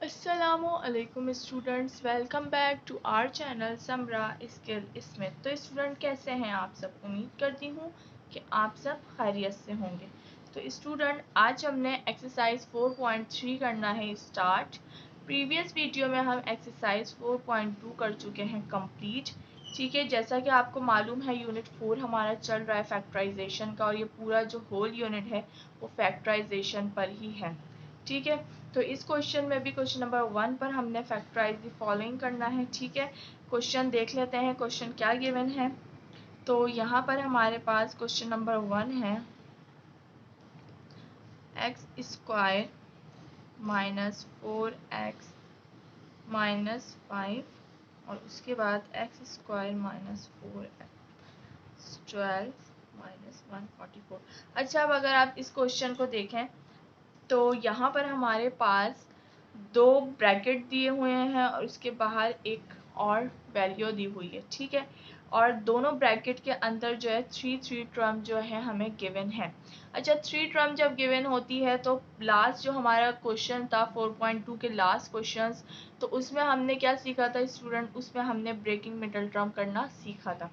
अस्सलामुअलैकुम students, welcome back to our channel Samra Skill Smith. तो student कैसे हैं आप सब? उम्मीद करती हूँ कि आप सब खैरियत से होंगे। तो स्टूडेंट आज हमने एक्सरसाइज 4.3 करना है स्टार्ट। प्रीवियस वीडियो में हम एक्सरसाइज 4.2 कर चुके हैं कंप्लीट। ठीक है, जैसा कि आपको मालूम है यूनिट 4 हमारा चल रहा है फैक्टराइजेशन का, और ये पूरा जो होल यूनिट है वो फैक्टराइजेशन पर ही है। ठीक है, तो इस क्वेश्चन में भी क्वेश्चन नंबर 1 पर हमने फैक्टराइज द फॉलोइंग करना है। ठीक है, क्वेश्चन देख लेते हैं क्वेश्चन क्या गिवन है। तो यहाँ पर हमारे पास क्वेश्चन नंबर 1 है x square minus 4x minus 5 और उसके बाद x square minus 4x 12 minus 144। अच्छा, अब अगर आप इस क्वेश्चन को देखें तो यहाँ पर हमारे पास दो ब्रैकेट दिए हुए हैं और उसके बाहर एक और वैल्यू दी हुई है। ठीक है, और दोनों ब्रैकेट के अंदर जो है थ्री टर्म जो है हमें गिवन है। अच्छा, थ्री टर्म जब गिवन होती है तो लास्ट जो हमारा क्वेश्चन था 4.2 के लास्ट क्वेश्चंस, तो उसमें हमने क्या सीखा था स्टूडेंट? उसमें हमने ब्रेकिंग मिडल टर्म करना सीखा था।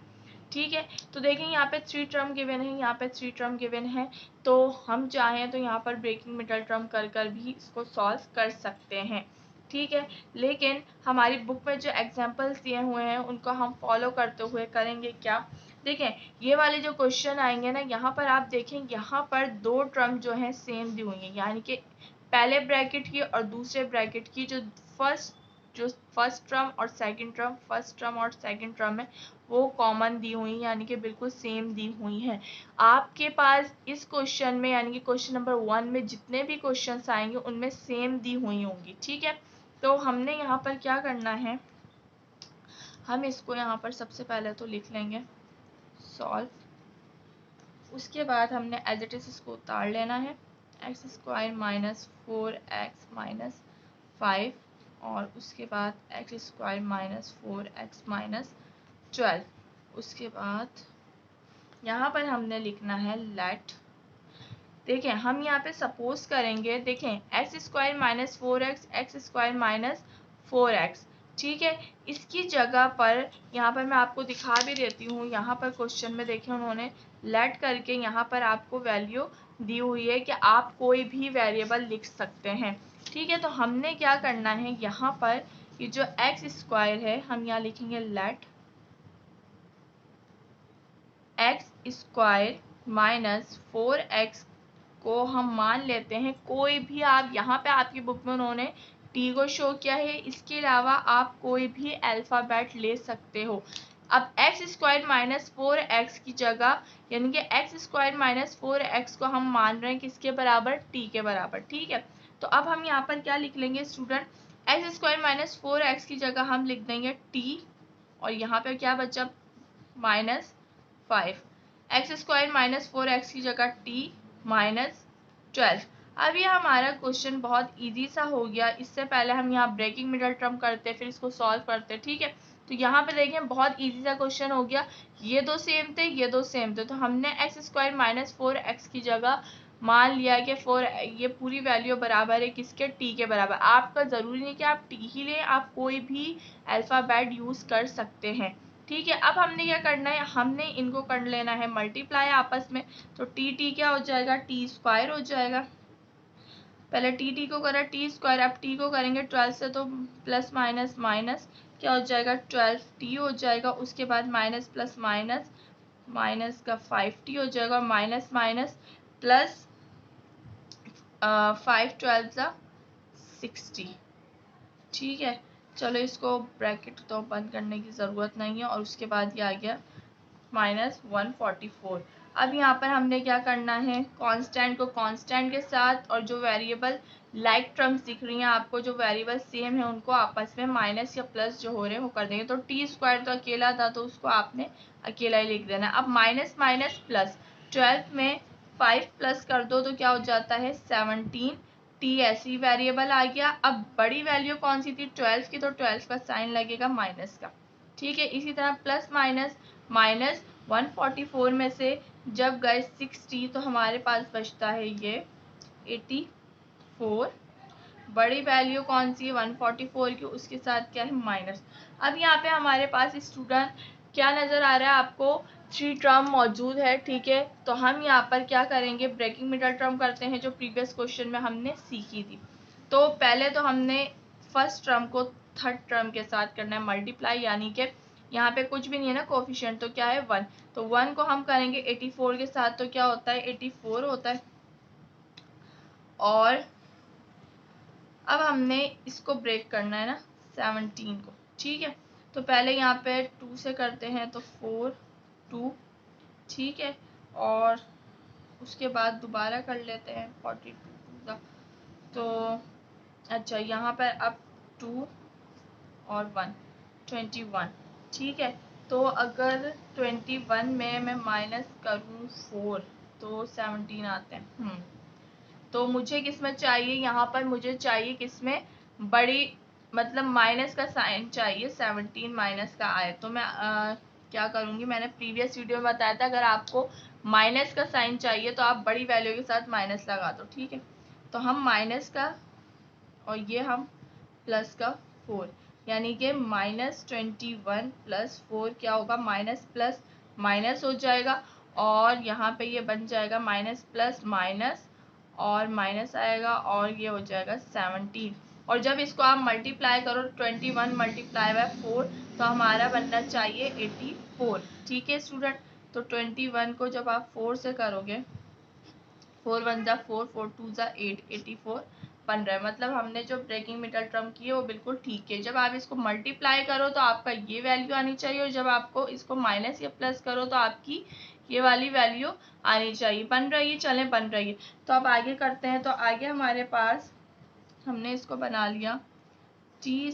ठीक है, तो देखें यहाँ पे थ्री टर्म गिवन है, यहाँ पे थ्री टर्म गिवन है, तो हम चाहें तो यहाँ पर ब्रेकिंग मिडल टर्म कर भी इसको सॉल्व कर सकते हैं। ठीक है, लेकिन हमारी बुक में जो एग्जांपल्स दिए हुए हैं उनको हम फॉलो करते हुए करेंगे क्या। देखें, ये वाले जो क्वेश्चन आएंगे ना, यहाँ पर आप देखें यहाँ पर दो टर्म जो है सेम दी हुई है, यानी कि पहले ब्रैकेट की और दूसरे ब्रैकेट की जो फर्स्ट टर्म और सेकंड टर्म, फर्स्ट टर्म और सेकंड टर्म है वो कॉमन दी हुई, यानी कि बिल्कुल सेम दी हुई हैं। आपके पास इस क्वेश्चन में यानी कि क्वेश्चन नंबर 1 में जितने भी क्वेश्चंस आएंगे उनमें सेम दी हुई होंगी। ठीक है, तो हमने यहाँ पर क्या करना है, हम इसको यहाँ पर सबसे पहले तो लिख लेंगे सॉल्व। उसके बाद हमने एज इट इज इसको उतार लेना है, x square minus 4x minus 5 और उसके बाद x square minus 4x minus 12। उसके बाद यहाँ पर हमने लिखना है लेट। देखें, हम यहाँ पे सपोज करेंगे, देखें x square minus 4x x square minus 4x। ठीक है, इसकी जगह पर यहाँ पर मैं आपको दिखा भी देती हूँ। यहाँ पर क्वेश्चन में देखें उन्होंने लेट करके यहाँ पर आपको वैल्यू दी हुई है कि आप कोई भी वेरिएबल लिख सकते हैं। ठीक है, तो हमने क्या करना है, यहाँ पर ये जो एक्स स्क्वायर है हम यहाँ लिखेंगे late x square minus 4x को हम मान लेते हैं कोई भी। आप यहाँ पे आपकी बुक में उन्होंने टी को शो किया है, इसके अलावा आप कोई भी अल्फ़ाबेट ले सकते हो। अब एक्स स्क्वायर माइनस 4x की जगह यानी कि एक्स स्क्वायर माइनस 4x को हम मान रहे हैं किसके बराबर? टी के बराबर। ठीक है, तो अब हम यहाँ पर क्या लिख लेंगे student? X square minus 4x की जगह हम लिख देंगे टी, और यहाँ पे क्या बचा? Minus 5। X square minus 4x की जगह टी माइनस 12। अब ये हमारा क्वेश्चन बहुत इजी सा हो गया। इससे पहले हम यहाँ ब्रेकिंग मिडल टर्म करते फिर इसको सॉल्व करते। ठीक है, तो यहाँ पे देखें बहुत इजी सा क्वेश्चन हो गया। ये दो सेम थे, ये दो सेम थे, तो हमने एक्स स्क्वायर माइनस 4x की जगह मान लिया कि 4 ये पूरी वैल्यू बराबर है किसके? टी के बराबर। आपका ज़रूरी नहीं कि आप टी ही लें, आप कोई भी अल्फ़ाबेट यूज़ कर सकते हैं। ठीक है, अब हमने क्या करना है, हमने इनको कर लेना है मल्टीप्लाई आपस में। तो टी क्या हो जाएगा? टी स्क्वायर हो जाएगा। पहले टी को करा टी स्क्वायर, अब टी को करेंगे 12 से तो प्लस माइनस माइनस क्या हो जाएगा? 12t हो जाएगा। उसके बाद माइनस प्लस माइनस माइनस का 5t हो जाएगा, माइनस माइनस प्लस 5 12 सा 60। ठीक है, चलो इसको ब्रैकेट तो बंद करने की ज़रूरत नहीं है। और उसके बाद ये आ गया माइनस 144। अब यहाँ पर हमने क्या करना है, कांस्टेंट को कांस्टेंट के साथ और जो वेरिएबल लाइक टर्म्स दिख रही हैं आपको, जो वेरिएबल सेम है उनको आपस में माइनस या प्लस जो हो रहे हैं वो कर देंगे। तो टी स्क्वायर तो अकेला था तो उसको आपने अकेला ही लिख देना। अब माइनस माइनस प्लस 12 में 5 प्लस कर दो तो क्या हो जाता है? 17। टी ऐसी वेरिएबल आ गया। अब बड़ी वैल्यू कौन सी थी? 12 की, तो 12 का साइन लगेगा माइनस का। ठीक है, इसी तरह प्लस माइनस माइनस 144 में से जब गए 60 तो हमारे पास बचता है ये 84। बड़ी वैल्यू कौन सी है 144 की, उसके साथ क्या है माइनस। अब यहाँ पे हमारे पास स्टूडेंट क्या नज़र आ रहा है आपको, 3 टर्म मौजूद है, ठीक है। तो हम यहाँ पर क्या करेंगे, ब्रेकिंग मिडल टर्म करते हैं जो प्रीवियस क्वेश्चन में हमने सीखी थी। तो पहले तो हमने फर्स्ट टर्म को थर्ड टर्म के साथ करना है मल्टीप्लाई, यानी कि यहाँ पे कुछ भी नहीं है ना कोफिशिएंट, तो क्या है 1, तो 1 को हम करेंगे 84 के साथ, तो क्या होता है 84 होता है। और अब हमने इसको ब्रेक करना है ना 17 को, ठीक है। तो पहले यहाँ पे 2 से करते हैं, तो 4 2, ठीक है। और उसके बाद दोबारा कर लेते हैं 42 का, तो अच्छा यहाँ पर अब 2 और 1 21, ठीक है। तो अगर 21 में मैं माइनस करूँ 4 तो 17 आते हैं। तो मुझे किस में चाहिए, यहाँ पर मुझे चाहिए किस में, बड़ी मतलब माइनस का साइन चाहिए, 17 माइनस का आए। तो मैं क्या करूँगी, मैंने प्रीवियस वीडियो में बताया था अगर आपको माइनस का साइन चाहिए तो आप बड़ी वैल्यू के साथ माइनस लगा दो, ठीक है। तो हम माइनस का और ये हम प्लस का 4, यानी कि -21 + 4 क्या होगा, माइनस प्लस माइनस हो जाएगा। और यहाँ पे ये बन जाएगा माइनस प्लस माइनस और माइनस आएगा और ये हो जाएगा 17। और जब इसको आप मल्टीप्लाई करो 21 × 4 तो हमारा बनना चाहिए 84, ठीक है स्टूडेंट। तो 21 को जब आप 4 से करोगे, 4 1 ज़ा 4 4 2 ज़ा 8 84 बन रहा है। मतलब हमने जो ब्रेकिंग मिडल टर्म की है वो बिल्कुल ठीक है। जब आप इसको मल्टीप्लाई करो तो आपका ये वैल्यू आनी चाहिए, और जब आपको इसको माइनस या प्लस करो तो आपकी ये वाली वैल्यू आनी चाहिए। बन रही है, चलें बन रही है। तो अब आगे करते हैं। तो आगे हमारे पास हमने इसको बना लिया t²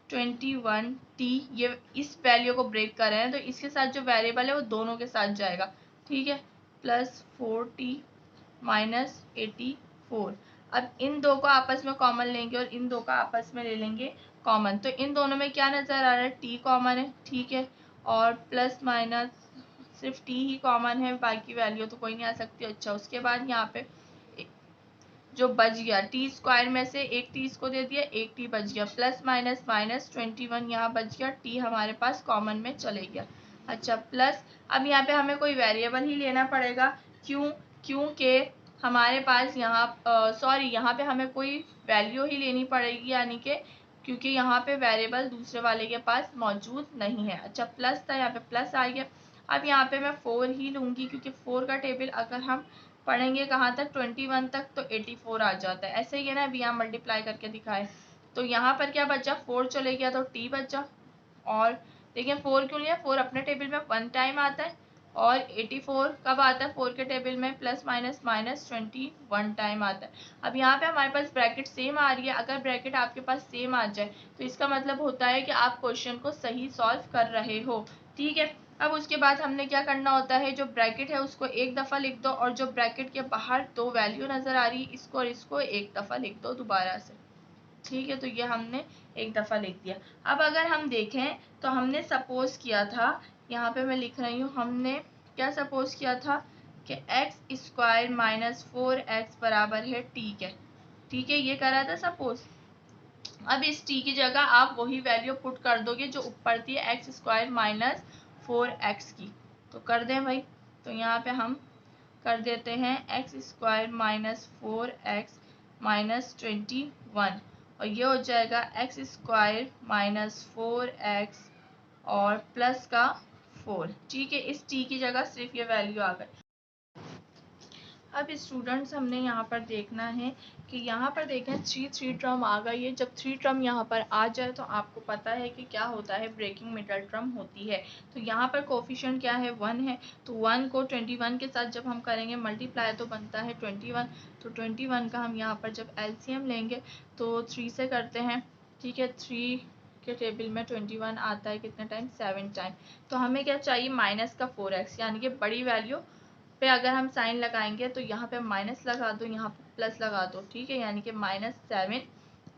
- 21t, ये इस वैल्यू को ब्रेक कर रहे हैं तो इसके साथ जो वेरिएबल है वो दोनों के साथ जाएगा, ठीक है। +4t - 84। अब इन दो को आपस में कॉमन लेंगे और इन दो का आपस में ले लेंगे कॉमन। तो इन दोनों में क्या नज़र आ रहा है, t कॉमन है, ठीक है। और प्लस माइनस सिर्फ t ही कॉमन है, बाकी वैल्यू तो कोई नहीं आ सकती। अच्छा, उसके बाद यहाँ पे जो बच गया t² में से एक t इसको दे दिया, एक t बच गया, प्लस माइनस माइनस 21 यहाँ बच गया, t हमारे पास कॉमन में चले गया। अच्छा, प्लस अब यहाँ पे हमें कोई वेरिएबल ही लेना पड़ेगा, क्योंकि हमारे पास यहाँ सॉरी यहाँ पे हमें कोई वैल्यू ही लेनी पड़ेगी, यानी कि क्योंकि यहाँ पे वेरिएबल दूसरे वाले के पास मौजूद नहीं है। अच्छा, प्लस था, यहाँ पे प्लस आ गया। अब यहाँ पे मैं 4 ही लूँगी, क्योंकि 4 का टेबल अगर हम पढ़ेंगे कहाँ तक, 21 तक, तो 84 आ जाता है। ऐसे ही है ना, अभी यहाँ मल्टीप्लाई करके दिखाए। तो यहाँ पर क्या बचा, 4 चले गया तो t बचा। और देखिए 4 क्यों लिया, 4 अपने टेबल में 1 टाइम आता है, और 84 कब आता है 4 के टेबल में, प्लस माइनस माइनस 21 टाइम आता है। अब यहाँ पे हमारे पास ब्रैकेट सेम आ रही है। अगर ब्रैकेट आपके पास सेम आ जाए तो इसका मतलब होता है कि आप क्वेश्चन को सही सॉल्व कर रहे हो, ठीक है। अब उसके बाद हमने क्या करना होता है, जो ब्रैकेट है उसको एक दफ़ा लिख दो, और जो ब्रैकेट के बाहर दो वैल्यू नज़र आ रही है इसको और इसको एक दफ़ा लिख दो दोबारा से, ठीक है। तो ये हमने एक दफ़ा लिख दिया। अब अगर हम देखें तो हमने सपोज किया था, यहाँ पे मैं लिख रही हूँ, हमने क्या सपोज किया था कि x² - 4x बराबर है t के, ठीक है, ये करा था सपोज। अब इस t की जगह आप वही वैल्यू पुट कर दोगे जो ऊपर थी x² - 4x की। तो कर दें भाई, तो यहाँ पे हम कर देते हैं x² - 4x - 21, और ये हो जाएगा x² - 4x और प्लस का 4, ठीक है। इस t की जगह सिर्फ ये वैल्यू आ गई। अब स्टूडेंट्स हमने यहाँ पर देखना है कि यहाँ पर देखें 3 टर्म आ गई है। जब 3 टर्म यहाँ पर आ जाए तो आपको पता है कि क्या होता है, ब्रेकिंग मिडल टर्म होती है। तो यहाँ पर कोफिशिएंट क्या है, 1 है। तो 1 को 21 के साथ जब हम करेंगे मल्टीप्लाई तो बनता है 21। तो 21 का हम यहाँ पर जब LCM लेंगे तो 3 से करते हैं, ठीक है। 3 के टेबल में 21 आता है कितने टाइम, 7 टाइम। तो हमें क्या चाहिए, माइनस का 4x, यानी कि बड़ी वैल्यू पे अगर हम साइन लगाएंगे तो यहाँ पे माइनस लगा दो, यहाँ पे प्लस लगा दो, ठीक है। यानी कि -7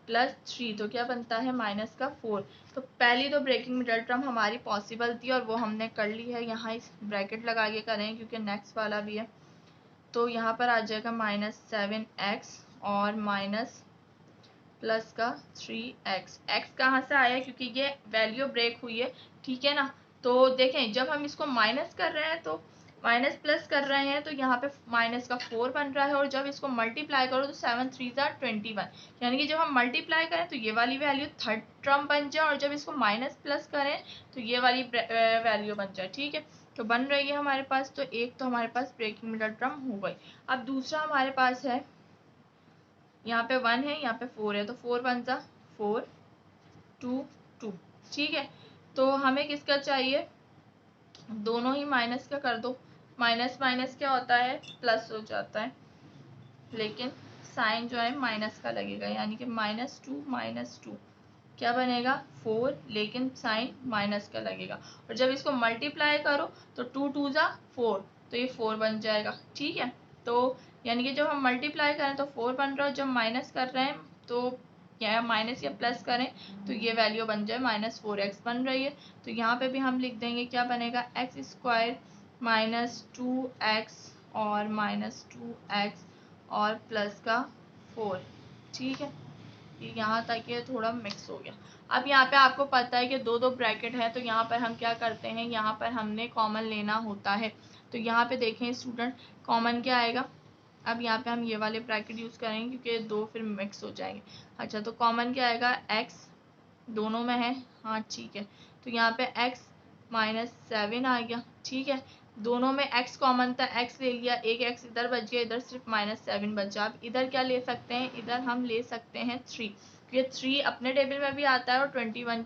+ 3 तो क्या बनता है, -4। तो पहली तो ब्रेकिंग मिडल टर्म हमारी पॉसिबल थी और वो हमने कर ली है। यहाँ इस ब्रैकेट लगा के करें क्योंकि नेक्स्ट वाला भी है। तो यहाँ पर आ जाएगा -7x और माइनस प्लस का 3x। x कहाँ से आया, क्योंकि ये वैल्यू ब्रेक हुई है, ठीक है ना। तो देखें जब हम इसको माइनस कर रहे हैं तो माइनस प्लस कर रहे हैं तो यहाँ पे माइनस का 4 बन रहा है, और जब इसको मल्टीप्लाई करो तो 7 3 21, यानी कि जब हम मल्टीप्लाई करें तो ये वाली वैल्यू थर्ड टर्म बन जाए, और जब इसको माइनस प्लस करें तो ये वाली वैल्यू बन जाए, ठीक है। तो बन रही है हमारे पास, तो एक तो हमारे पास ब्रेकिंग मिडल टर्म हो गई। अब दूसरा हमारे पास है, यहाँ पे 1 है, यहाँ पे 4 है, तो 4 बन जा 4 2 2, ठीक है। तो हमें किसका चाहिए, दोनों ही माइनस का कर दो। माइनस माइनस क्या होता है, प्लस हो जाता है, लेकिन साइन जो है माइनस का लगेगा, यानी कि -2 क्या बनेगा 4, लेकिन साइन माइनस का लगेगा। और जब इसको मल्टीप्लाई करो तो 2 2 जा 4, तो ये 4 बन जाएगा, ठीक है। तो यानी कि जब हम मल्टीप्लाई करें तो 4 बन रहा है, जब माइनस कर रहे हैं तो या माइनस या प्लस करें तो ये वैल्यू बन जाए -4x बन रही है। तो यहाँ पे भी हम लिख देंगे, क्या बनेगा x² -2x और -2x और प्लस का 4, ठीक है। यहाँ तक ये थोड़ा मिक्स हो गया। अब यहाँ पे आपको पता है कि दो दो ब्रैकेट है, तो यहाँ पर हम क्या करते हैं, यहाँ पर हमने कॉमन लेना होता है। तो यहाँ पे देखें स्टूडेंट, कॉमन क्या आएगा, अब यहाँ पे हम ये वाले ब्रैकेट यूज़ करेंगे क्योंकि दो फिर मिक्स हो जाएंगे। अच्छा, तो कॉमन क्या आएगा, x दोनों में है, हाँ ठीक है। तो यहाँ पे x -7 आ गया, ठीक है। दोनों में x कॉमन था, x ले लिया, एक x इधर बच गया, इधर सिर्फ -7 बचा। अब इधर क्या ले सकते हैं, इधर हम ले सकते हैं 3, क्योंकि 3 अपने टेबल में भी आता है और 21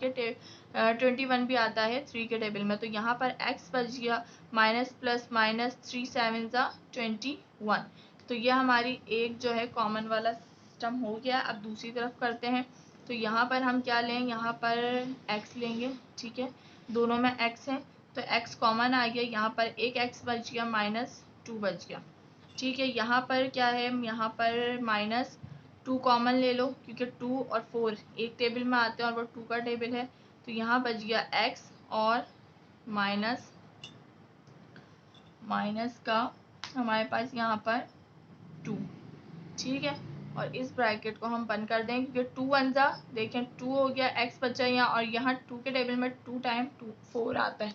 भी आता है 3 के टेबल में। तो यहाँ पर x बच गया, माइनस प्लस माइनस 3 7 21। तो ये हमारी एक जो है कॉमन वाला सिस्टम हो गया। अब दूसरी तरफ करते हैं, तो यहाँ पर हम क्या लें, यहाँ पर x लेंगे, ठीक है। दोनों में x है तो x कॉमन आ गया, यहाँ पर एक x बच गया, -2 बच गया, ठीक है। यहाँ पर क्या है, यहाँ पर -2 कॉमन ले लो, क्योंकि 2 और 4 एक टेबल में आते हैं और वो 2 का टेबल है। तो यहाँ बच गया x और माइनस का हमारे पास यहाँ पर 2, ठीक है। और इस ब्रैकेट को हम बंद कर देंगे, क्योंकि 2 1 जा देखें 2 हो गया, x बचा यहाँ, और यहाँ 2 के टेबल में 2 टाइम 2 4 आता है।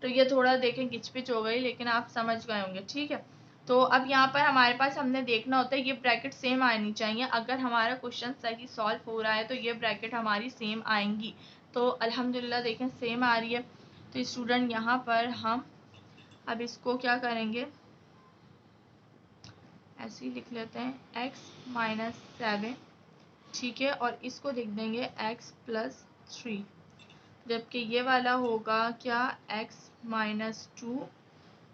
तो ये थोड़ा देखें गिचपिच हो गई, लेकिन आप समझ गए होंगे, ठीक है। तो अब यहाँ पर हमारे पास हमने देखना होता है ये ब्रैकेट सेम आनी चाहिए। अगर हमारा क्वेश्चन सही सॉल्व हो रहा है तो ये ब्रैकेट हमारी सेम आएंगी। तो अल्हम्दुलिल्लाह देखें सेम आ रही है। तो स्टूडेंट यहाँ पर हम अब इसको क्या करेंगे, ऐसे ही लिख लेते हैं x -7, ठीक है। और इसको लिख देंगे x +3, जबकि ये वाला होगा क्या x -2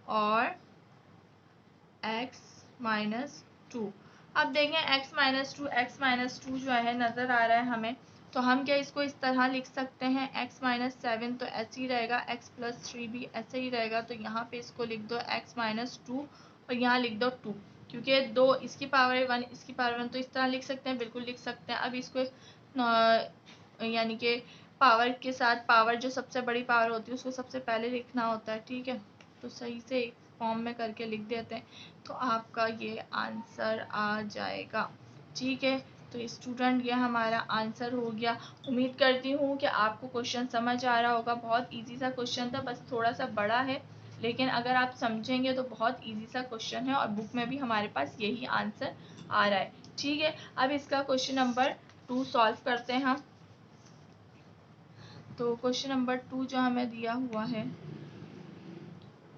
और x -2। अब देखें x -2 जो है नज़र आ रहा है हमें, तो हम क्या इसको इस तरह लिख सकते हैं, x -7 तो ऐसे ही रहेगा, x +3 भी ऐसे ही रहेगा। तो यहाँ पे इसको लिख दो x -2 और यहाँ लिख दो 2, क्योंकि 2 इसकी पावर है 1 इसकी पावर 1, तो इस तरह लिख सकते हैं, बिल्कुल लिख सकते हैं। अब इसको यानी कि पावर के साथ, पावर जो सबसे बड़ी पावर होती है उसको सबसे पहले लिखना होता है, ठीक है। तो सही से एक फॉर्म में करके लिख देते हैं, तो आपका ये आंसर आ जाएगा, ठीक है। तो स्टूडेंट ये हमारा आंसर हो गया। उम्मीद करती हूँ कि आपको क्वेश्चन समझ आ रहा होगा। बहुत इजी सा क्वेश्चन था, बस थोड़ा सा बड़ा है, लेकिन अगर आप समझेंगे तो बहुत इजी सा क्वेश्चन है, और बुक में भी हमारे पास यही आंसर आ रहा है, ठीक है। अब इसका क्वेश्चन नंबर 2 सॉल्व करते हैं हम। तो क्वेश्चन नंबर 2 जो हमें दिया हुआ है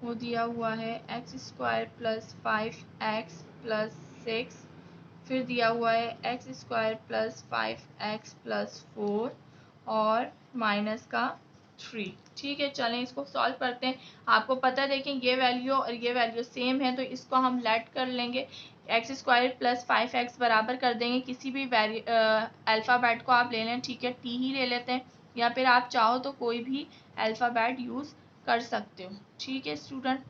वो दिया हुआ है x² + 5x + 6, फिर दिया हुआ है x² + 5x + 4 और माइनस का 3, ठीक है। चलें इसको सॉल्व करते हैं। आपको पता है देखें ये वैल्यू और ये वैल्यू सेम है, तो इसको हम लेट कर लेंगे, x² + 5x बराबर कर देंगे, किसी भी अल्फ़ाबेट को आप ले लें, ठीक है, t ही ले लेते हैं, या फिर आप चाहो तो कोई भी अल्फ़ाबेट यूज़ कर सकते हो, ठीक है स्टूडेंट।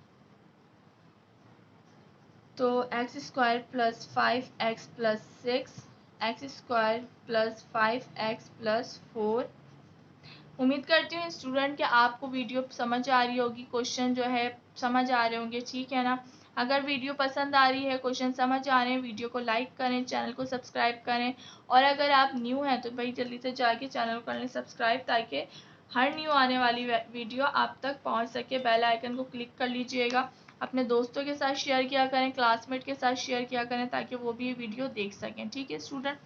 तो x² + 5x + 6, x² + 5x + 4। उम्मीद करती हूँ स्टूडेंट कि आपको वीडियो समझ आ रही होगी, क्वेश्चन जो है समझ आ रहे होंगे, ठीक है ना। अगर वीडियो पसंद आ रही है, क्वेश्चन समझ आ रहे हैं, वीडियो को लाइक करें, चैनल को सब्सक्राइब करें। और अगर आप न्यू हैं तो भाई जल्दी से जाके चैनल को कर लें सब्सक्राइब, ताकि हर न्यू आने वाली वीडियो आप तक पहुंच सके। बेल आइकन को क्लिक कर लीजिएगा। अपने दोस्तों के साथ शेयर किया करें, क्लासमेट के साथ शेयर किया करें, ताकि वो भी ये वीडियो देख सकें। ठीक है स्टूडेंट,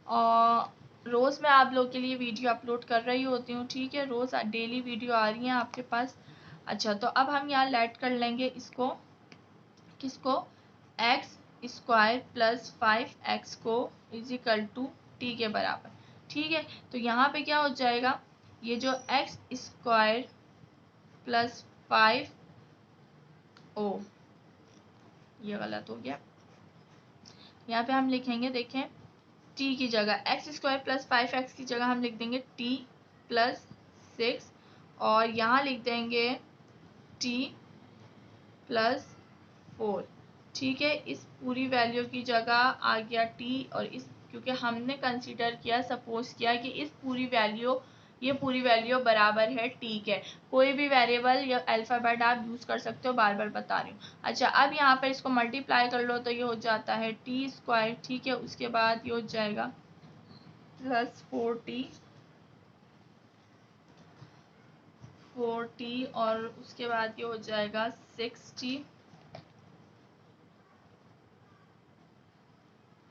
और रोज़ मैं आप लोग के लिए वीडियो अपलोड कर रही होती हूँ। ठीक है, रोज़ डेली वीडियो आ रही हैं आपके पास। अच्छा, तो अब हम यहाँ लेट कर लेंगे इसको, किसको, एक्स स्क्वायर प्लस 5x को इजिकल टू टी के बराबर। ठीक है, तो यहाँ पे क्या हो जाएगा, ये जो एक्स स्क्वायर प्लस 5 ओ, ये गलत हो गया। यहाँ पे हम लिखेंगे, देखें, टी की जगह एक्स स्क्वायर प्लस 5x की जगह हम लिख देंगे टी प्लस 6, और यहाँ लिख देंगे टी प्लस 4। ठीक है, इस पूरी वैल्यू की जगह आ गया टी, और इस क्योंकि हमने कंसीडर किया, सपोज किया कि इस पूरी वैल्यू, ये पूरी वैल्यू बराबर है टी के। कोई भी वेरिएबल या अल्फ़ाबेट आप यूज़ कर सकते हो, बार बार बता रही हूँ। अच्छा, अब यहाँ पर इसको मल्टीप्लाई कर लो तो ये हो जाता है टी स्क्वायर। ठीक है, उसके बाद ये हो जाएगा प्लस 4t, और उसके बाद ये हो जाएगा 6t,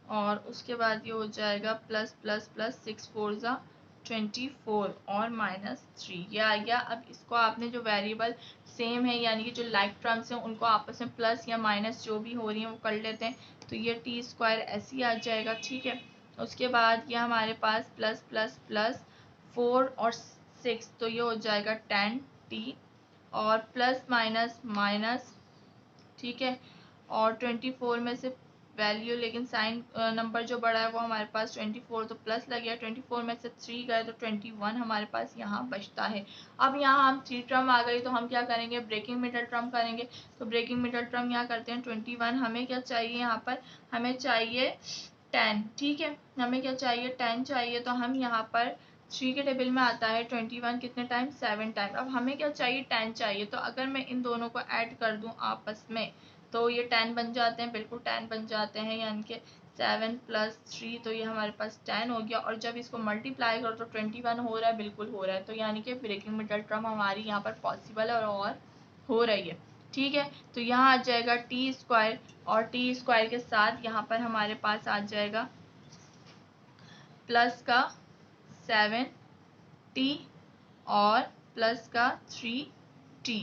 और उसके बाद ये हो जाएगा प्लस प्लस प्लस 6 4 ज़ा 24 और -3, ये आ गया। अब इसको आपने जो वेरिएबल सेम है, यानी कि जो लाइक टर्म्स हैं, उनको आपस में प्लस या माइनस जो भी हो रही हैं वो कर लेते हैं, तो ये टी स्क्वायर ऐसे ही आ जाएगा। ठीक है, उसके बाद ये हमारे पास प्लस प्लस प्लस 4 और 6, तो ये हो जाएगा 10t, और प्लस माइनस माइनस, ठीक है, और 24 में से वैल्यू, लेकिन साइन नंबर जो बड़ा है वो हमारे पास 24, तो प्लस लग गया। 24 में से 3 गए तो 21 हमारे पास यहाँ बचता है। अब यहाँ हम 3 टर्म आ गई, तो हम क्या करेंगे, ब्रेकिंग मिडल टर्म करेंगे। तो ब्रेकिंग मिडल टर्म यहाँ करते हैं 21। हमें क्या चाहिए, यहाँ पर हमें चाहिए 10। ठीक है, हमें क्या चाहिए, 10 चाहिए। तो हम यहाँ पर 3 के टेबल में आता है 21 कितने टाइम, 7 टाइम। अब हमें क्या चाहिए, 10 चाहिए। तो अगर मैं इन दोनों को ऐड कर दूं आपस में, तो ये 10 बन जाते हैं, बिल्कुल 10 बन जाते हैं, यानी कि 7 प्लस 3, तो ये हमारे पास 10 हो गया। और जब इसको मल्टीप्लाई करो तो 21 हो रहा है, बिल्कुल हो रहा है। तो यानी कि ब्रेकिंग मिडल टर्म हमारी यहाँ पर पॉसिबल है और हो रही है। ठीक है, तो यहाँ आ जाएगा टी स्क्वायर, और टी स्क्वायर के साथ यहाँ पर हमारे पास आ जाएगा प्लस का 7t और प्लस का 3t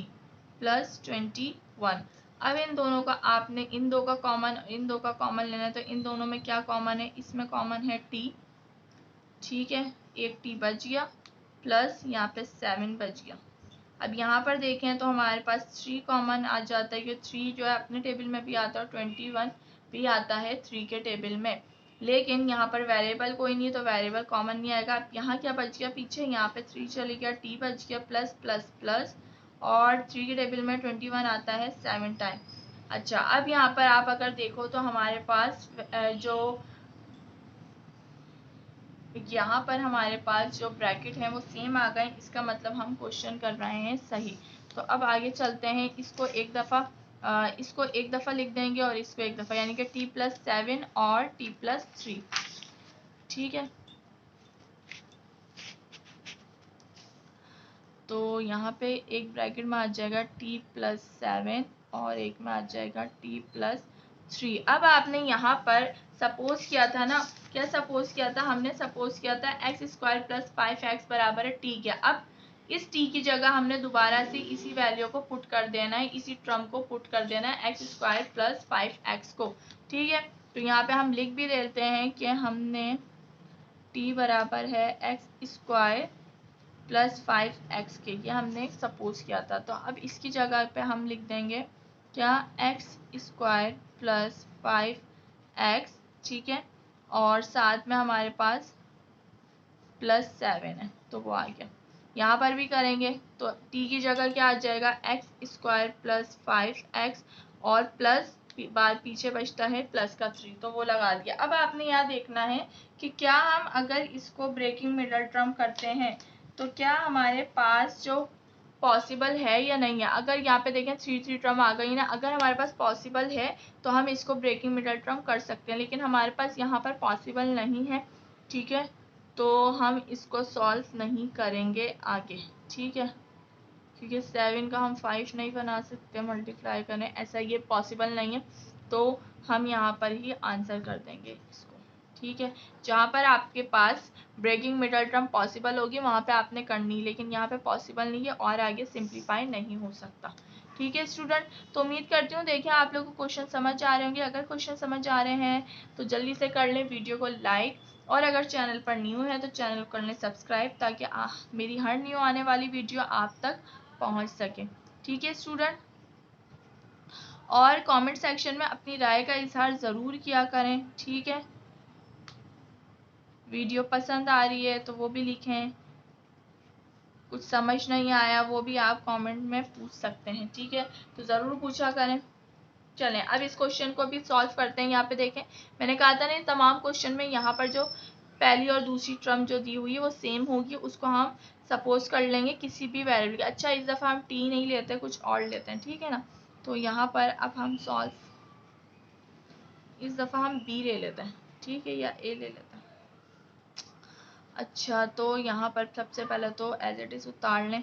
प्लस 21। अब इन दोनों का आपने इन दो का कॉमन लेना है, तो इन दोनों में क्या कॉमन है, इसमें कॉमन है t। ठीक है, एक t बच गया, प्लस यहाँ पे 7 बच गया। अब यहाँ पर देखें तो हमारे पास 3 कॉमन आ जाता है, कि 3 जो है अपने टेबल में भी आता है, 21 भी आता है 3 के टेबल में। लेकिन यहाँ पर वेरिएबल कोई नहीं है, तो वेरिएबल कॉमन नहीं आएगा। अब यहाँ क्या बच गया, पीछे यहाँ पे 3 चले गया, t बच गया, प्लस प्लस प्लस, और 3 के टेबल में 21 आता है 7 टाइम। अच्छा, अब यहाँ पर आप अगर देखो तो हमारे पास जो यहाँ पर हमारे पास जो ब्रैकेट है वो सेम आ गए, इसका मतलब हम क्वेश्चन कर रहे हैं सही। तो अब आगे चलते हैं, इसको एक दफ़ा लिख देंगे, और इसको एक दफ़ा, यानी कि t प्लस 7 और t प्लस 3। ठीक है, तो यहाँ पे एक ब्रैकेट में आ जाएगा t प्लस 7 और एक में आ जाएगा t प्लस 3। अब आपने यहाँ पर सपोज किया था ना, क्या सपोज किया था, हमने सपोज किया था एक्स स्क्वायर प्लस 5x बराबर है t के। अब इस t की जगह हमने दोबारा से इसी वैल्यू को पुट कर देना है, इसी टर्म को पुट कर देना है, एक्स स्क्वायर प्लस 5x को। ठीक है, तो यहाँ पे हम लिख भी देते हैं कि हमने t बराबर है एक्स स्क्वायर प्लस 5x के, ये हमने सपोज किया था। तो अब इसकी जगह पे हम लिख देंगे क्या, एक्स स्क्वायर प्लस 5x। ठीक है, और साथ में हमारे पास प्लस 7 है, तो वो आ गया। यहाँ पर भी करेंगे तो t की जगह क्या आ जाएगा, एक्स स्क्वायर प्लस 5x, और प्लस बाद पीछे बचता है प्लस का 3, तो वो लगा दिया। अब आपने यहाँ देखना है कि क्या हम अगर इसको ब्रेकिंग मिडल टर्म करते हैं, तो क्या हमारे पास जो पॉसिबल है या नहीं है। अगर यहाँ पे देखें 3 टर्म आ गई ना, अगर हमारे पास पॉसिबल है तो हम इसको ब्रेकिंग मिडल टर्म कर सकते हैं, लेकिन हमारे पास यहाँ पर पॉसिबल नहीं है, ठीक है, तो हम इसको सॉल्व नहीं करेंगे आगे, ठीक है, क्योंकि 7 का हम 5 नहीं बना सकते मल्टीप्लाई करें, ऐसा ये पॉसिबल नहीं है, तो हम यहाँ पर ही आंसर कर देंगे इसको, ठीक है। जहाँ पर आपके पास ब्रेकिंग मिडल टर्म पॉसिबल होगी वहाँ पे आपने करनी, लेकिन यहाँ पे पॉसिबल नहीं है और आगे सिंप्लीफाई नहीं हो सकता, ठीक है स्टूडेंट। तो उम्मीद करती हूँ देखिए आप लोगों को क्वेश्चन समझ आ रहे होंगे। अगर क्वेश्चन समझ आ रहे हैं तो जल्दी से कर लें वीडियो को लाइक, और अगर चैनल पर न्यू है तो चैनल को कर लें सब्सक्राइब, ताकि मेरी हर न्यू आने वाली वीडियो आप तक पहुँच सके, ठीक है स्टूडेंट। और कमेंट सेक्शन में अपनी राय का इजहार ज़रूर किया करें, ठीक है। वीडियो पसंद आ रही है तो वो भी लिखें, कुछ समझ नहीं आया वो भी आप कमेंट में पूछ सकते हैं, ठीक है, तो ज़रूर पूछा करें। चलें अब इस क्वेश्चन को भी सॉल्व करते हैं। यहाँ पे देखें मैंने कहा था ना तमाम क्वेश्चन में यहाँ पर जो पहली और दूसरी टर्म जो दी हुई है वो सेम होगी, उसको हम सपोज कर लेंगे किसी भी वेरिएबल। अच्छा इस दफ़ा हम टी नहीं लेते, कुछ और लेते हैं, ठीक है ना। तो यहाँ पर अब हम सॉल्व, इस दफ़ा हम बी ले लेते हैं, ठीक है, या ए ले लेते हैं। अच्छा तो यहाँ पर सबसे पहले तो एज इट इज़ उतार लें,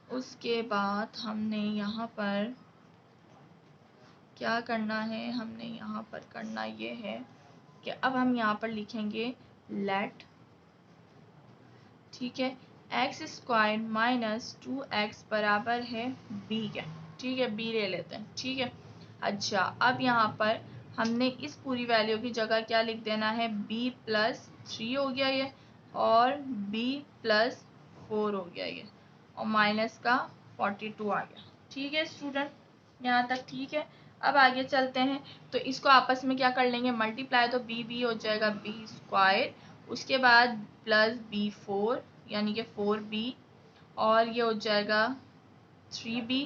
उसके बाद हमने यहाँ पर क्या करना है, हमने यहाँ पर करना ये है कि अब हम यहाँ पर लिखेंगे लेट, ठीक है, एक्स स्क्वायर माइनस 2x बराबर है बी के, ठीक है, बी ले लेते हैं, ठीक है। अच्छा अब यहाँ पर हमने इस पूरी वैल्यू की जगह क्या लिख देना है, b प्लस 3 हो गया ये, और b प्लस 4 हो गया ये, और माइनस का 42 आ गया, ठीक है स्टूडेंट, यहाँ तक ठीक है। अब आगे चलते हैं, तो इसको आपस में क्या कर लेंगे मल्टीप्लाई, तो b हो जाएगा b स्क्वायर, उसके बाद प्लस b4 यानी कि 4b, और ये हो जाएगा 3b,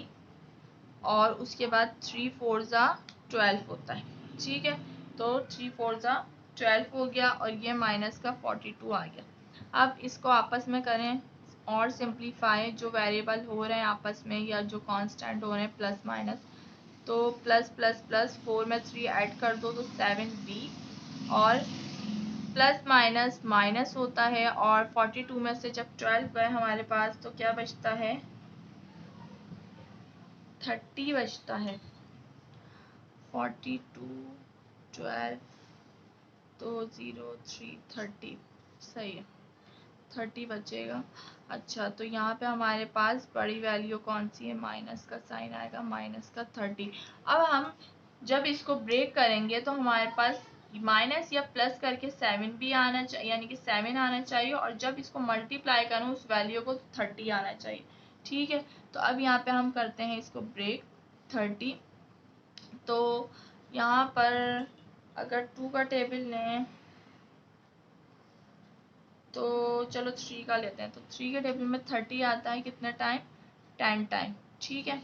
और उसके बाद 3 4 ज़ा 12 होता है, ठीक है, तो 3 4 ज़ा 12 हो गया, और ये माइनस का 42 आ गया। अब इसको आपस में करें और सिंप्लीफाई, जो वेरिएबल हो रहे हैं आपस में या जो कांस्टेंट हो रहे हैं प्लस माइनस, तो प्लस प्लस प्लस 4 में 3 ऐड कर दो तो 7b, और प्लस माइनस माइनस होता है, और 42 में से जब 12 गए हमारे पास तो क्या बचता है 30 बचता है, 42 12 तो 0 3 30 सही है, 30 बचेगा। अच्छा तो यहाँ पे हमारे पास बड़ी वैल्यू कौन सी है, माइनस का साइन आएगा, माइनस का 30। अब हम जब इसको ब्रेक करेंगे तो हमारे पास माइनस या प्लस करके 7 भी आना चाहिए, यानी कि 7 आना चाहिए, और जब इसको मल्टीप्लाई करूँ उस वैल्यू को 30 आना चाहिए, ठीक है। तो अब यहाँ पे हम करते हैं इसको ब्रेक 30, तो यहाँ पर अगर 2 का टेबल लें तो चलो 3 का लेते हैं, तो 3 के टेबल में 30 आता है कितने टाइम, 10 टाइम, ठीक है।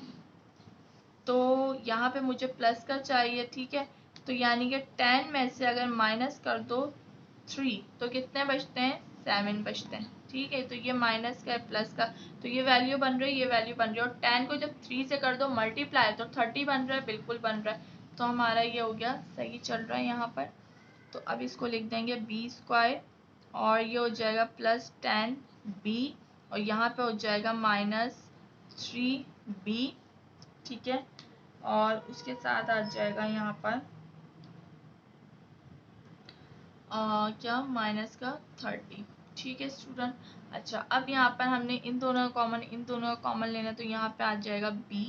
तो यहाँ पे मुझे प्लस का चाहिए, ठीक है, तो यानी कि 10 में से अगर माइनस कर दो 3 तो कितने बचते हैं, 7 बचते हैं, ठीक है। तो ये माइनस का है प्लस का, तो ये वैल्यू बन रही है, ये वैल्यू बन रही है, और 10 को जब 3 से कर दो मल्टीप्लाई तो 30 बन रहा है, बिल्कुल बन रहा है, तो हमारा ये हो गया, सही चल रहा है यहाँ पर। तो अब इसको लिख देंगे बी स्क्वायर, और ये हो जाएगा प्लस 10b, और यहाँ पे हो जाएगा माइनस 3b, ठीक है, और उसके साथ आ जाएगा यहाँ पर क्या माइनस का 30, ठीक है स्टूडेंट। अच्छा अब यहाँ पर हमने इन दोनों का कॉमन लेना, तो यहाँ पे आ जाएगा b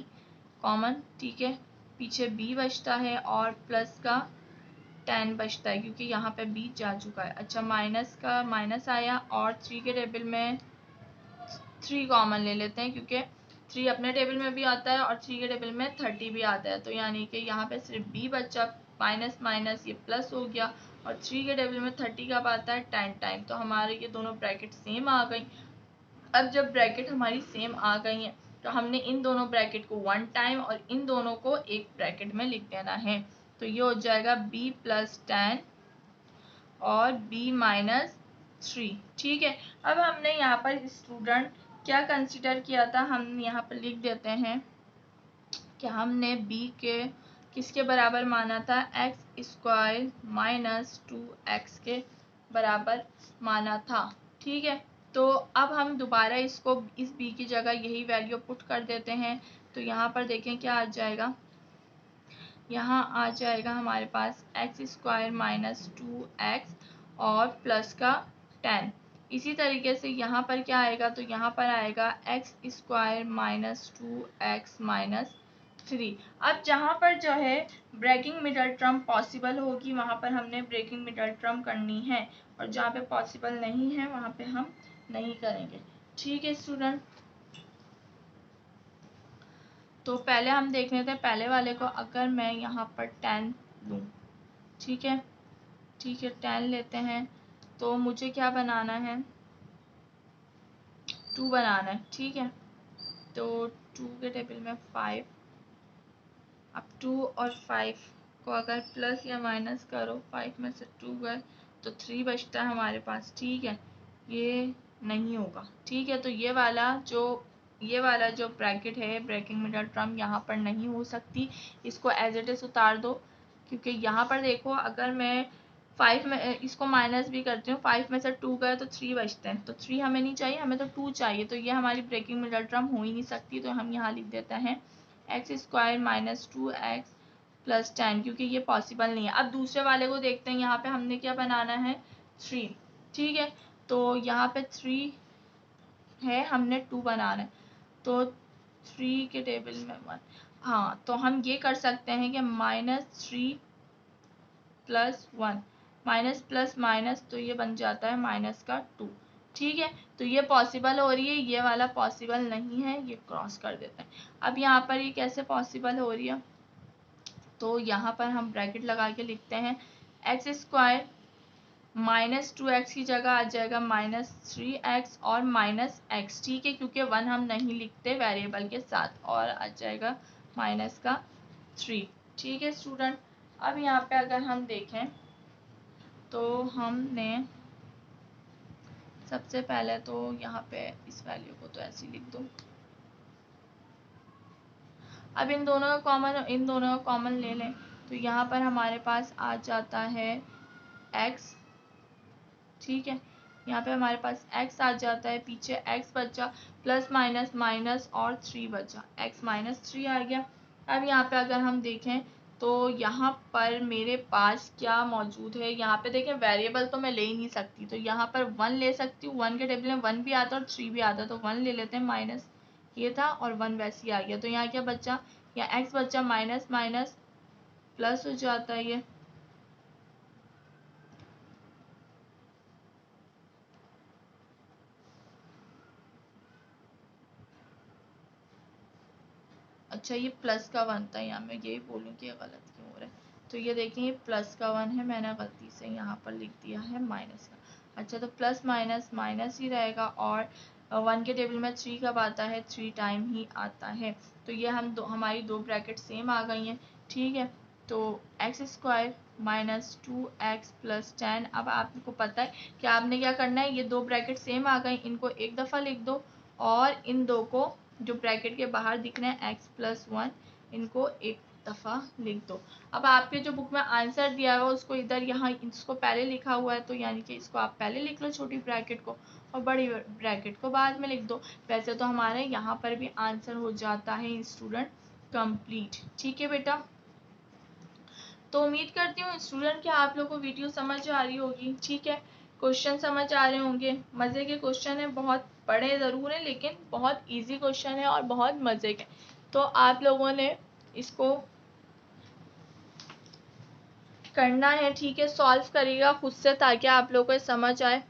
कॉमन, ठीक है, पीछे b बचता है और प्लस का 10 बचता है क्योंकि यहाँ पे b जा चुका है। अच्छा माइनस का माइनस आया, और 3 के टेबल में 3 कॉमन ले लेते हैं क्योंकि 3 अपने टेबल में भी आता है और 3 के टेबल में 30 भी आता है, तो यानी कि यहाँ पे सिर्फ b बचा, माइनस माइनस ये प्लस हो गया, और 3 के टेबल में 30 कब आता है, 10 टाइम, तो हमारे ये दोनों ब्रैकेट सेम आ गई। अब जब ब्रैकेट हमारी सेम आ गई हैं तो हमने इन दोनों ब्रैकेट को 1 टाइम और इन दोनों को एक ब्रैकेट में लिख देना है, तो ये हो जाएगा b प्लस 10 और b माइनस 3, ठीक है। अब हमने यहाँ पर स्टूडेंट क्या कंसिडर किया था, हम यहाँ पर लिख देते हैं कि हमने b के किसके बराबर माना था, एक्स स्क्वायर माइनस 2x के बराबर माना था। ठीक है, तो अब हम दोबारा इसको इस b की जगह यही वैल्यू पुट कर देते हैं। तो यहाँ पर देखें क्या आ जाएगा, यहाँ आ जाएगा हमारे पास एक्स स्क्वायर माइनस 2x और प्लस का 10। इसी तरीके से यहाँ पर क्या आएगा, तो यहाँ पर आएगा x square minus 2x minus 3। अब जहाँ पर जो है ब्रेकिंग मिडल टर्म पॉसिबल होगी वहाँ पर हमने ब्रेकिंग मिडल टर्म करनी है, और जहाँ पे पॉसिबल नहीं है वहाँ पे हम नहीं करेंगे। ठीक है स्टूडेंट, तो पहले हम देख लेते हैं पहले वाले को। अगर मैं यहाँ पर 10 लूँ, ठीक है 10 लेते हैं, तो मुझे क्या बनाना है, 2 बनाना है। ठीक है, तो 2 के टेबल में 5, अब 2 और 5 को अगर प्लस या माइनस करो, 5 में से 2 गए तो 3 बचता है हमारे पास। ठीक है, ये नहीं होगा। ठीक है, तो ये वाला जो ब्रैकेट है ब्रेकिंग मिडल टर्म यहाँ पर नहीं हो सकती, इसको एज इट इज उतार दो। क्योंकि यहाँ पर देखो अगर मैं 5 में इसको माइनस भी करती हूँ, 5 में से 2 गए तो 3 बचते हैं, तो 3 हमें नहीं चाहिए, हमें तो 2 चाहिए, तो ये हमारी ब्रेकिंग मिडल टर्म हो ही नहीं सकती। तो हम यहाँ लिख देते हैं x square minus 2x plus 10, क्योंकि ये पॉसिबल नहीं है। अब दूसरे वाले को देखते हैं, यहाँ पे हमने क्या बनाना है, 3। ठीक है, तो यहाँ पे 3 है, हमने 2 बनाना है, तो 3 के टेबल में 1। हाँ, तो हम ये कर सकते हैं कि -3 प्लस 1, माइनस प्लस माइनस तो ये बन जाता है माइनस का 2। ठीक है, तो ये पॉसिबल हो रही है, ये वाला पॉसिबल नहीं है, ये क्रॉस कर देते हैं। अब यहाँ पर ये कैसे पॉसिबल हो रही है, तो यहाँ पर हम ब्रैकेट लगा के लिखते हैं एक्स स्क्वायर माइनस 2x की जगह आ जाएगा -3x और माइनस x। ठीक है, क्योंकि 1 हम नहीं लिखते वेरिएबल के साथ, और आ जाएगा माइनस का 3। ठीक है स्टूडेंट, अब यहाँ पे अगर हम देखें तो हमने सबसे पहले तो यहाँ पे इस वैल्यू को तो ऐसे लिख दो। अब इन दोनों का कॉमन ले लें, तो यहाँ पर हमारे पास आ जाता है x। ठीक है, यहाँ पे हमारे पास x आ जाता है, पीछे x बचा, प्लस माइनस माइनस और 3 बचा, x -3 आ गया। अब यहाँ पे अगर हम देखें तो यहाँ पर मेरे पास क्या मौजूद है, यहाँ पे देखें वेरिएबल तो मैं ले ही नहीं सकती, तो यहाँ पर 1 ले सकती हूँ, 1 के टेबल में 1 भी आता है और 3 भी आता है, तो 1 ले लेते हैं, माइनस ये था और 1 वैसे ही आ गया। तो यहाँ क्या बचा, यहाँ x बचा, माइनस माइनस प्लस हो जाता है ये। अच्छा, ये प्लस का 1 था, यहाँ मैं यही बोलूँ कि ये गलत क्यों हो रहा है। तो ये देखें, ये प्लस का 1 है, मैंने गलती से यहाँ पर लिख दिया है माइनस का। अच्छा, तो प्लस माइनस माइनस ही रहेगा, और 1 के टेबल में 3 कब आता है, 3 टाइम ही आता है। तो ये हमारी दो ब्रैकेट सेम आ गई हैं। ठीक है, तो x square minus 2x plus 10। अब आपको पता है कि आपने क्या करना है, ये दो ब्रैकेट सेम आ गई, इनको एक दफ़ा लिख दो, और इन दो को जो ब्रैकेट के बाहर दिख रहे हैं x प्लस 1, इनको एक दफ़ा लिख दो। अब आपके जो बुक में आंसर दिया हुआ है उसको इधर यहाँ इसको पहले लिखा हुआ है, तो यानी कि इसको आप पहले लिख लो छोटी ब्रैकेट को, और बड़ी ब्रैकेट को बाद में लिख दो। वैसे तो हमारे यहाँ पर भी आंसर हो जाता है स्टूडेंट कंप्लीट। ठीक है बेटा, तो उम्मीद करती हूँ स्टूडेंट कि आप लोगों को वीडियो समझ आ रही होगी। ठीक है, क्वेश्चन समझ आ रहे होंगे, मज़े के क्वेश्चन है, बहुत बड़े ज़रूर हैं लेकिन बहुत इजी क्वेश्चन है और बहुत मज़े के। तो आप लोगों ने इसको करना है, ठीक है, सॉल्व करिएगा खुद से ताकि आप लोगों को समझ आए।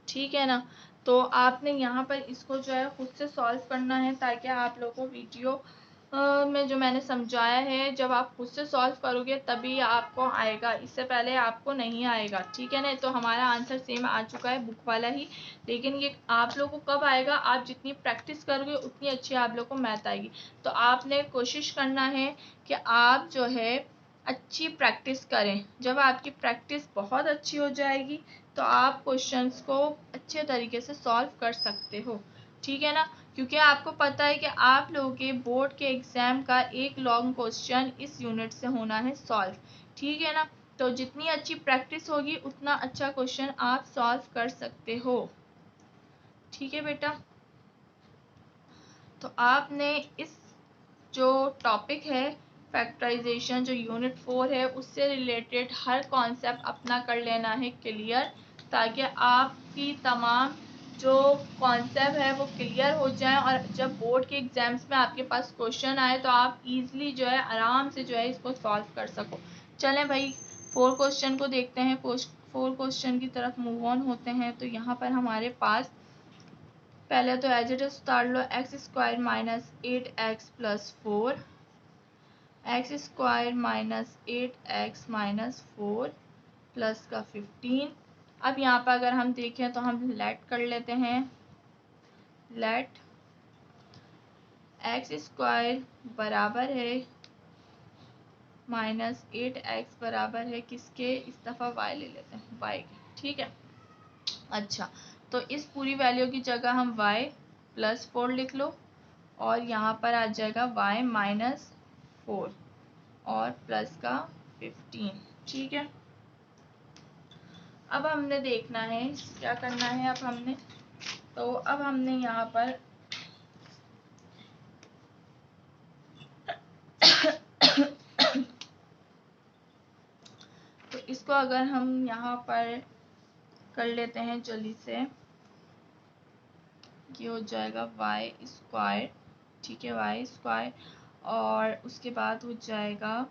ठीक है ना, तो आपने यहाँ पर इसको जो है खुद से सॉल्व करना है ताकि आप लोगों को वीडियो में जो मैंने समझाया है, जब आप खुद से सॉल्व करोगे तभी आपको आएगा, इससे पहले आपको नहीं आएगा। ठीक है ना, तो हमारा आंसर सेम आ चुका है बुक वाला ही, लेकिन ये आप लोगों को कब आएगा, आप जितनी प्रैक्टिस करोगे उतनी अच्छी आप लोग को मैथ आएगी। तो आपने कोशिश करना है कि आप जो है अच्छी प्रैक्टिस करें। जब आपकी प्रैक्टिस बहुत अच्छी हो जाएगी तो तो आप क्वेश्चंस को अच्छे तरीके से सॉल्व कर सकते हो, ठीक है ना। क्योंकि आपको पता है कि आप लोगों के बोर्ड के एग्जाम का एक लॉन्ग क्वेश्चन इस यूनिट से होना है सॉल्व, ठीक है ना। तो जितनी अच्छी प्रैक्टिस होगी उतना अच्छा क्वेश्चन आप सॉल्व कर सकते हो, ठीक है बेटा। तो आपने इस जो टॉपिक है फैक्टराइजेशन जो यूनिट 4 है उससे रिलेटेड हर कॉन्सेप्ट अपना कर लेना है क्लियर, ताकि आपकी तमाम जो कॉन्सेप्ट है वो क्लियर हो जाए और जब बोर्ड के एग्जाम्स में आपके पास क्वेश्चन आए तो आप इजीली जो है आराम से जो है इसको सॉल्व कर सको। चलें भाई 4 क्वेश्चन को देखते हैं, 4 क्वेश्चन की तरफ मूव ऑन होते हैं। तो यहाँ पर हमारे पास पहले तो एज इट इज उतार लो, x square minus 8x plus 4, x square minus 8x minus 4 plus का 15। अब यहाँ पर अगर हम देखें तो हम लेट कर लेते हैं, लेट एक्स स्क्वायर बराबर है माइनस 8x बराबर है किसके, इस दफ़ा y ले लेते हैं, y के, ठीक है। अच्छा तो इस पूरी वैल्यू की जगह हम y प्लस 4 लिख लो और यहाँ पर आ जाएगा y माइनस 4 और प्लस का 15, ठीक है। अब हमने देखना है क्या करना है, अब हमने यहाँ पर तो इसको अगर हम यहाँ पर कर लेते हैं जल्दी से, ये हो जाएगा वाई स्क्वायर, ठीक है, वाई स्क्वायर और उसके बाद हो जाएगा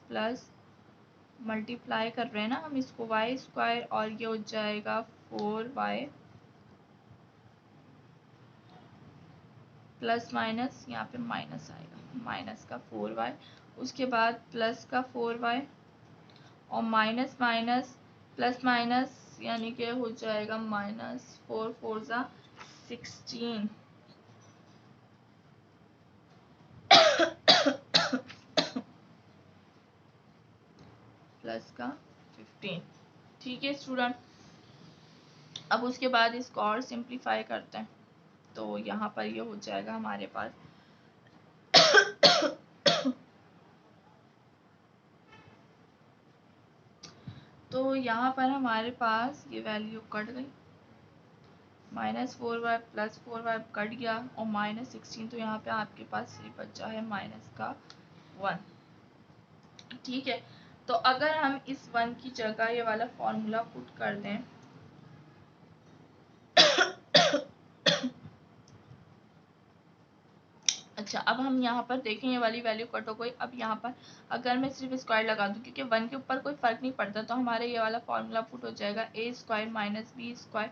प्लस मल्टीप्लाई कर रहे हैं ना हम इसको, वाई स्क्वायर और ये हो जाएगा 4y प्लस माइनस, यहाँ पे माइनस आएगा, माइनस का 4y, उसके बाद प्लस का 4y और माइनस माइनस प्लस माइनस यानी कि हो जाएगा माइनस 4 4 जा 16 प्लस का 15, ठीक है स्टूडेंट। अब उसके बाद इसको और सिंप्लीफाई करते हैं तो यहाँ पर ये हो जाएगा हमारे पास तो यहाँ पर हमारे पास ये वैल्यू कट गई, minus 4y plus 4y cut गया और माइनस 16, तो यहाँ पे आपके पास सिर्फ बचा है माइनस का 1, ठीक है। तो अगर हम इस 1 की जगह ये वाला फॉर्मूला पुट कर दें अच्छा अब हम यहाँ पर देखें ये वाली वैल्यू कट हो गई। अब यहाँ पर अगर मैं सिर्फ स्क्वायर लगा दूँ क्योंकि 1 के ऊपर कोई फर्क नहीं पड़ता, तो हमारे ये वाला फॉर्मूला पुट हो जाएगा a square minus b square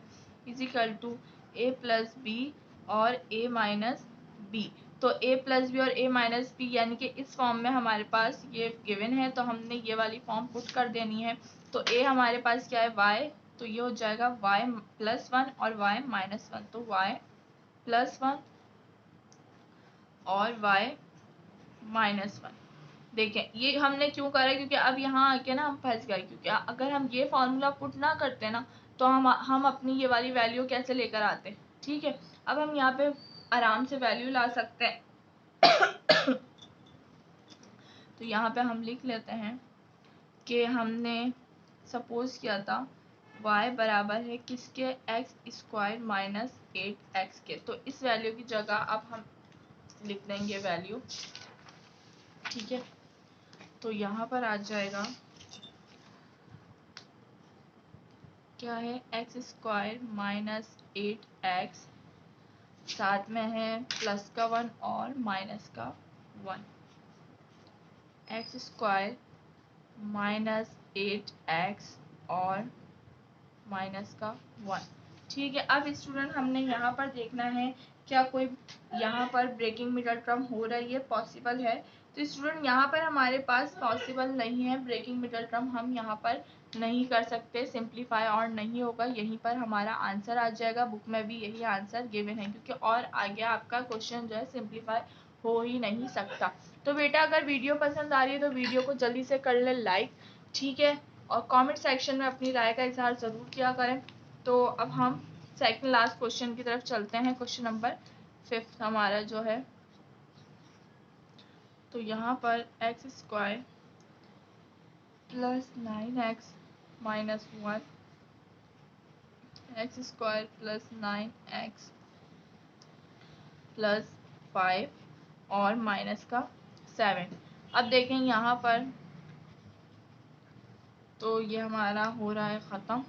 is equal to a plus b और ए माइनस बी। तो ए प्लस बी और ए माइनस बी यानी कि इस फॉर्म में हमारे पास ये गिवन है, तो हमने ये वाली फॉर्म पुट कर देनी है। तो ए हमारे पास क्या है वाई, तो ये हो जाएगा वाई प्लस 1 और वाई माइनस 1, तो वाई प्लस 1 और y माइनस 1। देखें ये हमने क्यों करा है, क्योंकि अब यहाँ आके ना हम फंस गए, क्योंकि अगर हम ये फॉर्मूला पुट ना करते ना तो हम अपनी ये वाली वैल्यू कैसे लेकर आते, ठीक है। अब हम यहाँ पे आराम से वैल्यू ला सकते हैं तो यहाँ पे हम लिख लेते हैं कि हमने सपोज किया था y बराबर है किसके, एक्स स्क्वायर माइनस 8x के। तो इस वैल्यू की जगह अब हम लिख देंगे वैल्यू, ठीक है। तो यहाँ पर आ जाएगा क्या है, एक्स स्क्वायर माइनस 8x साथ में है प्लस का 1 और माइनस का 1, एक्स स्क्वायर माइनस 8x और माइनस का 1, ठीक है। अब स्टूडेंट हमने यहाँ पर देखना है क्या कोई यहाँ पर ब्रेकिंग मिडल टर्म हो रही है, पॉसिबल है। तो स्टूडेंट यहाँ पर हमारे पास पॉसिबल नहीं है ब्रेकिंग मिडल टर्म, हम यहाँ पर नहीं कर सकते सिंप्लीफाई और नहीं होगा, यहीं पर हमारा आंसर आ जाएगा। बुक में भी यही आंसर गिवन है क्योंकि और आगे आपका क्वेश्चन जो है सिंप्लीफाई हो ही नहीं सकता। तो बेटा अगर वीडियो पसंद आ रही है तो वीडियो को जल्दी से कर ले लाइक, ठीक है। और कमेंट सेक्शन में अपनी राय का इजहार ज़रूर किया करें। तो अब हम सेकंड लास्ट क्वेश्चन की तरफ चलते हैं। क्वेश्चन नंबर 5 हमारा जो है, तो यहाँ पर x square plus 9x minus 1, x square plus 9x plus 5 और माइनस का 7। अब देखें यहाँ पर, तो ये हमारा हो रहा है ख़त्म।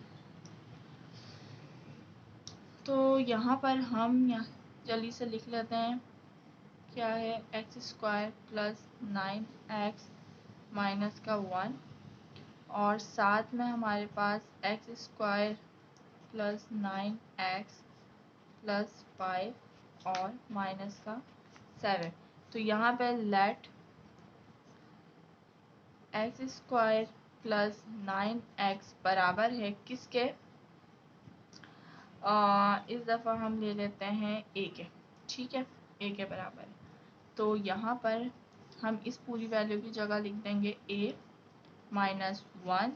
तो यहाँ पर हम यहाँ जल्दी से लिख लेते हैं, क्या है, x square plus 9x minus का 1 और साथ में हमारे पास x square plus 9x plus 5 और माइनस का 7। तो यहाँ पे late x square plus 9x बराबर है किसके, इस दफ़ा हम ले लेते हैं a के, ठीक है, a के बराबर है। तो यहाँ पर हम इस पूरी वैल्यू की जगह लिख देंगे a माइनस 1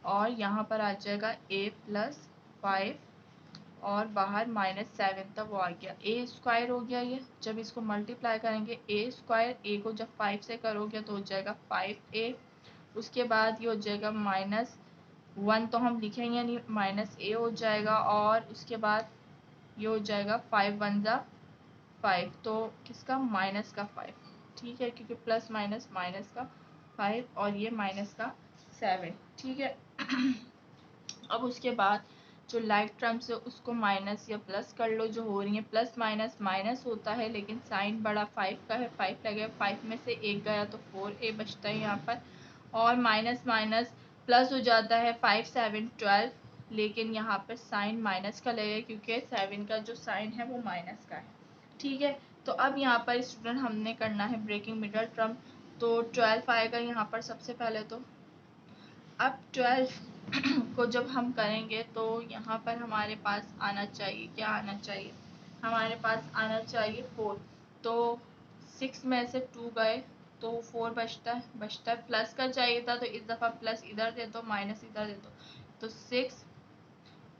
और यहाँ पर आ जाएगा a प्लस 5 और बाहर माइनस 7 तक वो आ गया। a स्क्वायर हो गया ये, जब इसको मल्टीप्लाई करेंगे a स्क्वायर, a को जब 5 से करोगे तो हो जाएगा 5a, उसके बाद ये हो जाएगा माइनस 1 तो हम लिखेंगे नहीं, माइनस a हो जाएगा और उसके बाद ये हो जाएगा 5 1 जा 5, तो किसका, माइनस का 5, ठीक है, क्योंकि प्लस माइनस माइनस का 5 और ये माइनस का 7, ठीक है। अब उसके बाद जो लाइक टर्म्स है उसको माइनस या प्लस कर लो, जो हो रही है प्लस माइनस माइनस होता है, लेकिन साइन बड़ा 5 का है, 5 लगेगा, 5 में से 1 गया तो 4a बचता है यहाँ पर, और माइनस माइनस प्लस हो जाता है, 5 7 12, लेकिन यहाँ पर साइन माइनस का लगेगा क्योंकि 7 का जो साइन है वो माइनस का है, ठीक है। तो अब यहाँ पर स्टूडेंट हमने करना है ब्रेकिंग मिडल टर्म, तो 12 आएगा यहाँ पर सबसे पहले। तो अब 12 को जब हम करेंगे तो यहाँ पर हमारे पास आना चाहिए, क्या आना चाहिए, हमारे पास आना चाहिए 4। तो 6 में से 2 गए तो 4 बचता है, प्लस का चाहिए था तो इस दफ़ा प्लस इधर दे दो, माइनस इधर दे दो, तो 6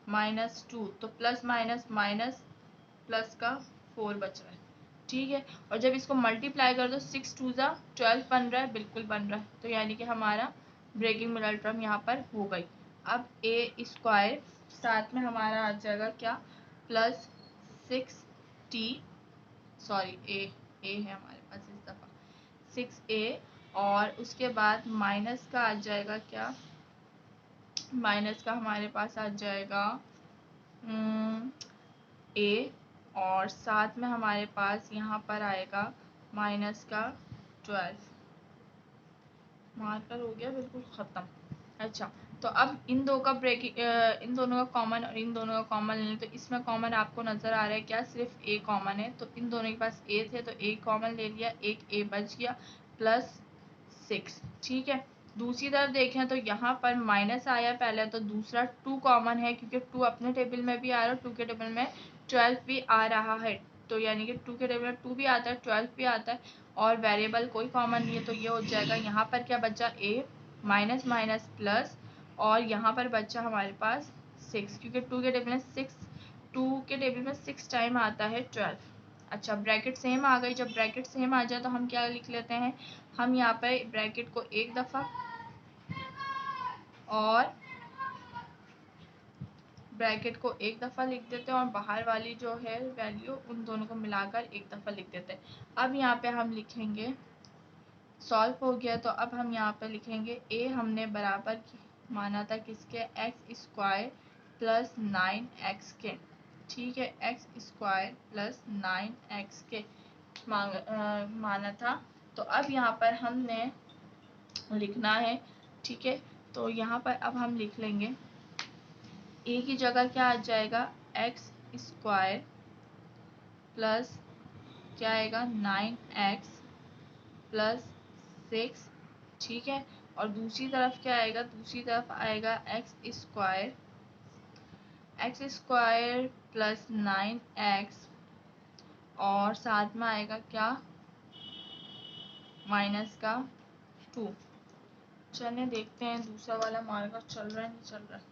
माइनस 2, तो प्लस माइनस माइनस प्लस का 4 बच रहा है, ठीक है। और जब इसको मल्टीप्लाई कर दो 6 2 जा 12 बन रहा है, बिल्कुल बन रहा है, तो यानी कि हमारा ब्रेकिंग मिडल टर्म यहाँ पर हो गई। अब a स्क्वायर साथ में हमारा आ जाएगा क्या, प्लस 6t, सॉरी a है हमारे पास इस दफ़ा 6a, और उसके बाद माइनस का आ जाएगा क्या, माइनस का हमारे पास आ जाएगा a, और साथ में हमारे पास यहाँ पर आएगा माइनस का 12, मार्कर हो गया बिल्कुल ख़त्म। अच्छा, तो अब इन दो का ब्रेकिंग, इन दोनों का कॉमन और इन दोनों का कॉमन लें, तो इसमें कॉमन आपको नज़र आ रहा है क्या, सिर्फ a कॉमन है, तो इन दोनों के पास a थे तो a कॉमन ले लिया, एक a बच गया, प्लस 6, ठीक है। दूसरी तरफ देखें तो यहाँ पर माइनस आया पहले, तो दूसरा 2 कॉमन है क्योंकि 2 अपने टेबल में भी आ रहा है, 2 के टेबल में 12 भी आ रहा है, तो यानी कि 2 के टेबल में 2 भी आता है, 12 भी आता है, और वेरिएबल कोई कॉमन नहीं है, तो ये हो जाएगा, यहाँ पर क्या बचा, a माइनस माइनस प्लस, और यहाँ पर बचा हमारे पास 6, क्योंकि 2 के टेबल में 6 टाइम आता है 12। अच्छा, ब्रैकेट सेम आ गई, जब ब्रैकेट सेम आ जाए तो हम क्या लिख लेते हैं, हम यहाँ पे ब्रैकेट को एक दफ़ा और ब्रैकेट को एक दफ़ा लिख देते हैं और बाहर वाली जो है वैल्यू उन दोनों को मिलाकर एक दफ़ा लिख देते हैं। अब यहाँ पे हम लिखेंगे, सॉल्व हो गया, तो अब हम यहाँ पे लिखेंगे a हमने बराबर माना था किसके, एक्स स्क्वायर प्लस 9x के, ठीक है, एक्स स्क्वायर प्लस 9x के माना था। तो अब यहाँ पर हमने लिखना है, ठीक है, तो यहाँ पर अब हम लिख लेंगे a की जगह क्या आ जाएगा, एक्स स्क्वायर प्लस क्या आएगा 9x प्लस 6, ठीक है, और दूसरी तरफ क्या आएगा, दूसरी तरफ आएगा एक्स स्क्वायर प्लस 9x और साथ में आएगा क्या, माइनस का 2, चलिए देखते हैं दूसरा वाला मार्कर चल रहा है नहीं चल रहा है,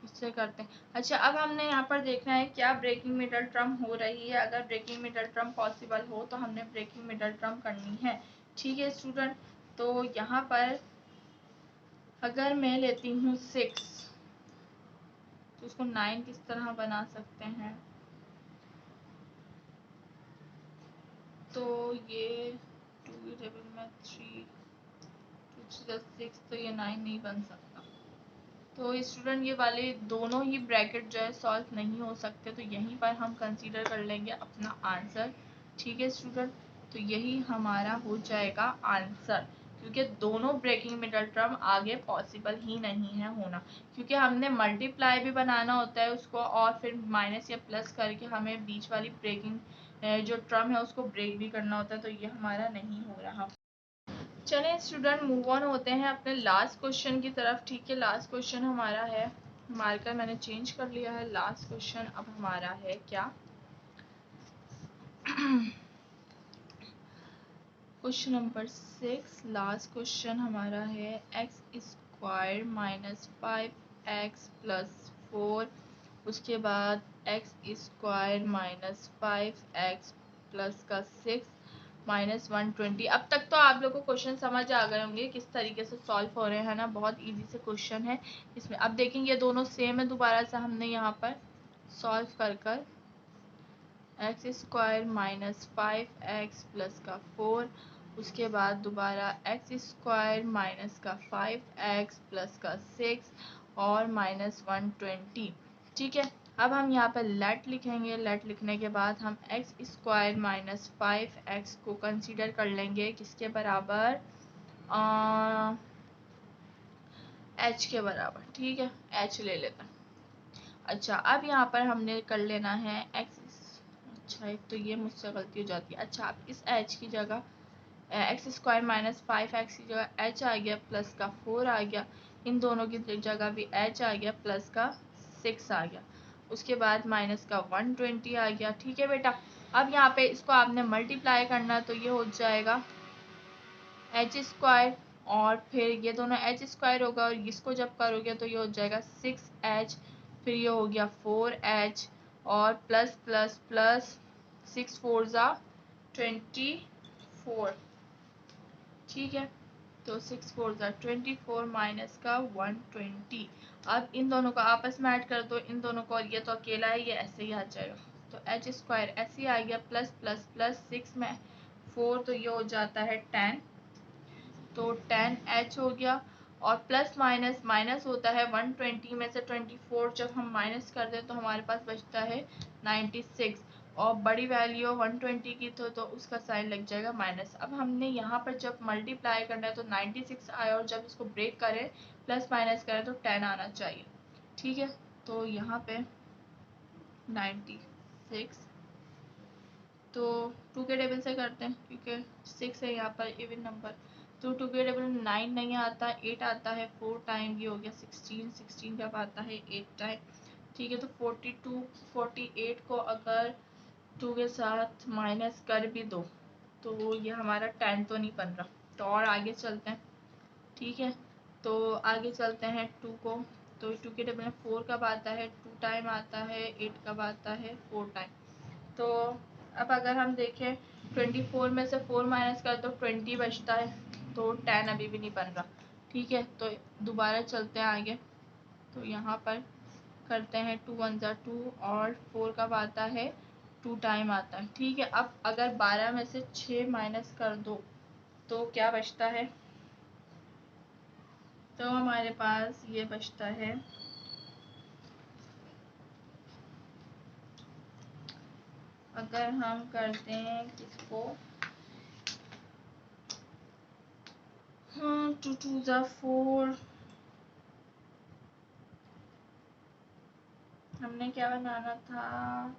इससे करते हैं। अच्छा, अब हमने यहाँ पर देखना है क्या ब्रेकिंग मिडल टर्म हो रही है। अगर ब्रेकिंग मिडल टर्म पॉसिबल हो तो हमने ब्रेकिंग मिडल टर्म करनी है। ठीक है स्टूडेंट, तो यहाँ पर अगर मैं लेती हूँ 6 तो उसको 9 किस तरह बना सकते हैं। तो ये 2 की टेबल में 3 2 6 तो ये 9 नहीं बन सकता। तो स्टूडेंट ये वाले दोनों ही ब्रैकेट जो है सॉल्व नहीं हो सकते, तो यहीं पर हम कंसीडर कर लेंगे अपना आंसर। ठीक है स्टूडेंट, तो यही हमारा हो जाएगा आंसर, क्योंकि दोनों ब्रेकिंग मिडल टर्म आगे पॉसिबल ही नहीं है होना, क्योंकि हमने मल्टीप्लाई भी बनाना होता है उसको और फिर माइनस या प्लस करके हमें बीच वाली ब्रेकिंग जो टर्म है उसको ब्रेक भी करना होता है, तो ये हमारा नहीं हो रहा। चलें स्टूडेंट, मूव ऑन होते हैं अपने लास्ट क्वेश्चन की तरफ। ठीक है, लास्ट क्वेश्चन हमारा है, मार्कर मैंने चेंज कर लिया है। लास्ट क्वेश्चन अब हमारा है क्या, क्वेश्चन नंबर 6। लास्ट क्वेश्चन हमारा है x square minus 5x plus 4, उसके बाद x square minus 5x plus का 6 माइनस 120। अब तक तो आप लोग को क्वेश्चन समझ आ गए होंगे किस तरीके से सॉल्व हो रहे हैं ना, बहुत इजी से क्वेश्चन है इसमें। अब देखेंगे ये दोनों सेम है, दोबारा से हमने यहाँ पर सॉल्व कर x square minus 5x plus का 4, उसके बाद दोबारा एक्स स्क्वायर माइनस का 5x प्लस का 6 और माइनस 120। ठीक है, अब हम यहाँ पर लेट लिखेंगे। लेट लिखने के बाद हम एक्स स्क्वायर माइनस 5x को कंसीडर कर लेंगे किसके बराबर, h के बराबर। ठीक है, h ले लेते हैं। अच्छा, अब यहाँ पर हमने कर लेना है x, अच्छा एक तो ये मुझसे गलती हो जाती है। अच्छा, अब इस h की जगह एक्स स्क्वायर माइनस 5x की जगह h आ गया, प्लस का 4 आ गया, इन दोनों की जगह भी h आ गया, प्लस का 6 आ गया, उसके बाद माइनस का 120 आ गया। ठीक है बेटा, अब यहाँ पे इसको आपने मल्टीप्लाई करना, तो ये हो जाएगा एच स्क्वायर और फिर ये दोनों एच स्क्वायर होगा और इसको जब करोगे तो ये हो जाएगा 6h, फिर ये हो गया 4h और प्लस प्लस प्लस 6 4 ज़ा 24। ठीक है, तो 6 4 ज़ा 24 माइनस का 120। अब इन दोनों को आपस में ऐड कर दो, इन दोनों को, और ये तो अकेला है, ये ऐसे ही आ जाएगा। तो एच स्क्वायर ऐसे ही आ गया, प्लस प्लस प्लस 6 में 4 तो ये हो जाता है 10, तो 10h हो गया, और प्लस माइनस माइनस होता है 120 में से 24 जब हम माइनस कर दें तो हमारे पास बचता है 96, और बड़ी वैल्यू 120 की तो उसका साइन लग जाएगा माइनस। अब हमने यहाँ पर जब मल्टीप्लाई करना है तो 96 आया, और जब इसको ब्रेक करें प्लस माइनस करें तो 10 आना चाहिए। ठीक है, तो यहाँ पे 96, तो 2 के टेबल से करते हैं क्योंकि 6 है यहाँ पर इवन नंबर, तो 2 के टेबल में 9 नहीं आता, 8 आता है, 4 टाइम ये हो गया 16, 16 कब आता है 8 टाइम। ठीक है, तो 42 48 को अगर 2 के साथ माइनस कर भी दो तो ये हमारा 10 तो नहीं बन रहा, तो और आगे चलते हैं। ठीक है, तो आगे चलते हैं 2 को, तो 2 के टेबल में 4 कब आता है 2 टाइम आता है, 8 कब आता है 4 टाइम। तो अब अगर हम देखें 24 में से 4 माइनस कर तो 20 बचता है, तो 10 अभी भी नहीं बन रहा। ठीक है, तो दोबारा चलते हैं आगे, तो यहाँ पर करते हैं 2 1 ज़ा 2 और 4 कब आता है 2 टाइम आता है। ठीक है, अब अगर 12 में से 6 माइनस कर दो तो क्या बचता है, तो हमारे पास ये बचता है अगर हम करते हैं किसको, 2 2 ज़ा 4, हमने क्या बनाना था,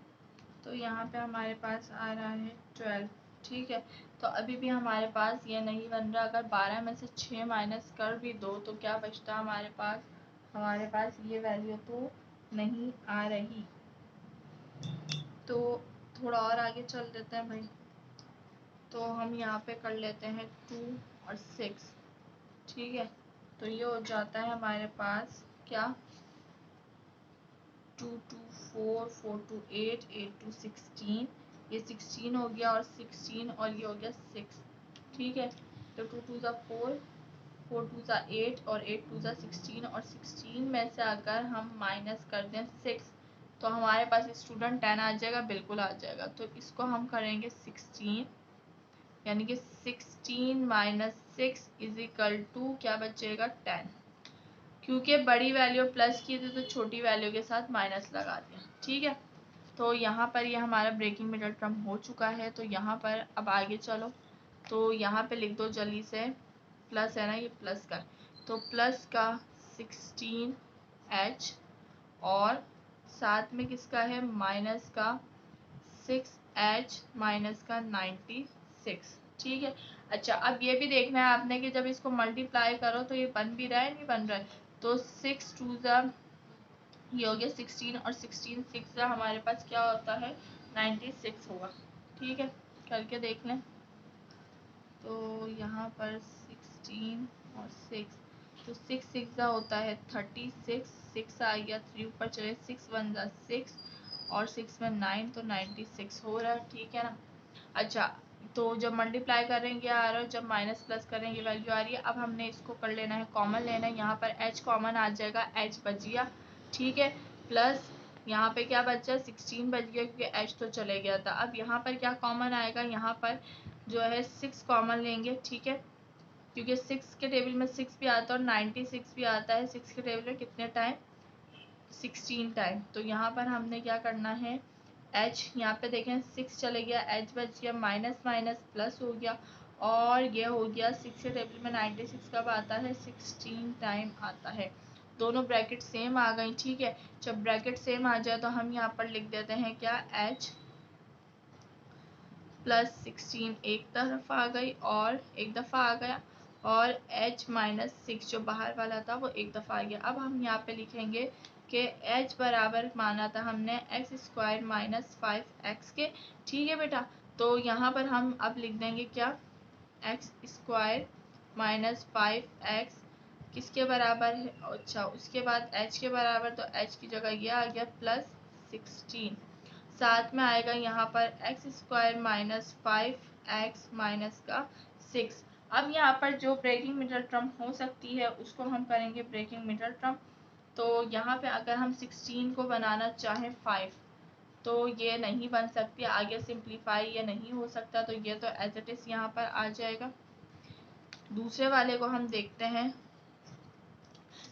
तो यहाँ पे हमारे पास आ रहा है 12। ठीक है, तो अभी भी हमारे पास ये नहीं बन रहा। अगर 12 में से 6 माइनस कर भी दो तो क्या बचता हमारे पास ये वैल्यू तो नहीं आ रही। तो थोड़ा और आगे चल देते हैं भाई, तो हम यहाँ पे कर लेते हैं 2 और 6। ठीक है, तो ये हो जाता है हमारे पास क्या 2 2 4 4 2 8 8 2 16, ये 16 हो गया और 16 और ये हो गया 6, ठीक है। तो 2 2 ज़ा 4, 4 2 ज़ा 8 और 8 2 ज़ा 16, और 16 में से अगर हम माइनस कर दें 6 तो हमारे पास स्टूडेंट 10 आ जाएगा, बिल्कुल आ जाएगा। तो इसको हम करेंगे 16, यानी कि 16 माइनस 6 इज इक्वल टू क्या बचेगा 10, क्योंकि बड़ी वैल्यू प्लस की थी तो छोटी वैल्यू के साथ माइनस लगा दिया, ठीक है। तो यहाँ पर ये हमारा ब्रेकिंग मिडल टर्म हो चुका है। तो यहाँ पर अब आगे चलो, तो यहाँ पे लिख दो जल्दी से, प्लस है ना, ये प्लस का, तो प्लस का 16h और साथ में किसका है माइनस का 6h माइनस का 96, ठीक है। अच्छा, अब ये भी देखना है आपने कि जब इसको मल्टीप्लाई करो तो ये बन भी रहा है नहीं बन रहा है। तो 6 2 ज़ा ये हो गया 16 और 16 6 ज़ा हमारे पास क्या होता है 96 होगा, ठीक है। करके देख लें, तो यहाँ पर 16 और 6, तो 6 6 ज़ा होता है 36, 6 आ गया 3 ऊपर चले 6 1 ज़ा 6 और 6 में 9, तो 96 हो रहा है, ठीक है ना। अच्छा, तो जब मल्टीप्लाई करेंगे आ रहा है, जब माइनस प्लस करेंगे वैल्यू आ रही है। अब हमने इसको कर लेना है कॉमन लेना है, यहाँ पर h कॉमन आ जाएगा, h बच गया, ठीक है। प्लस यहाँ पे क्या बचा 16 बच गया क्योंकि h तो चले गया था। अब यहाँ पर क्या कॉमन आएगा, यहाँ पर जो है 6 कॉमन लेंगे, ठीक है, क्योंकि 6 के टेबल में 6 भी आता है और 96 भी आता है। 6 के टेबल में कितने टाइम 16 टाइम। तो यहाँ पर हमने क्या करना है h, यहाँ पे देखें 6 चले गया, h बच गया, माइनस माइनस प्लस हो गया और ये हो गया 6 के टेबल में 96 कब आता है 16 टाइम आता है। दोनों ब्रैकेट सेम आ गई, ठीक है। जब ब्रैकेट सेम आ जाए तो हम यहाँ पर लिख देते हैं क्या h प्लस 16 एक तरफ आ गई और एक दफ़ा आ गया, और h माइनस 6 जो बाहर वाला था वो एक दफ़ा आ गया। अब हम यहाँ पे लिखेंगे कि h बराबर माना था हमने एक्स स्क्वायर माइनस 5x के, ठीक है बेटा। तो यहाँ पर हम अब लिख देंगे क्या एक्स स्क्वायर माइनस 5x किसके बराबर है, अच्छा उसके बाद h के बराबर, तो h की जगह ये आ गया प्लस 16, साथ में आएगा यहाँ पर x square minus 5x minus का 6। अब यहाँ पर जो ब्रेकिंग मिडल टर्म हो सकती है उसको हम करेंगे ब्रेकिंग मिडल टर्म। तो यहाँ पे अगर हम 16 को बनाना चाहें 5 तो ये नहीं बन सकती, आगे सिंप्लीफाई ये नहीं हो सकता, तो ये तो एज इट इज़ यहाँ पर आ जाएगा। दूसरे वाले को हम देखते हैं,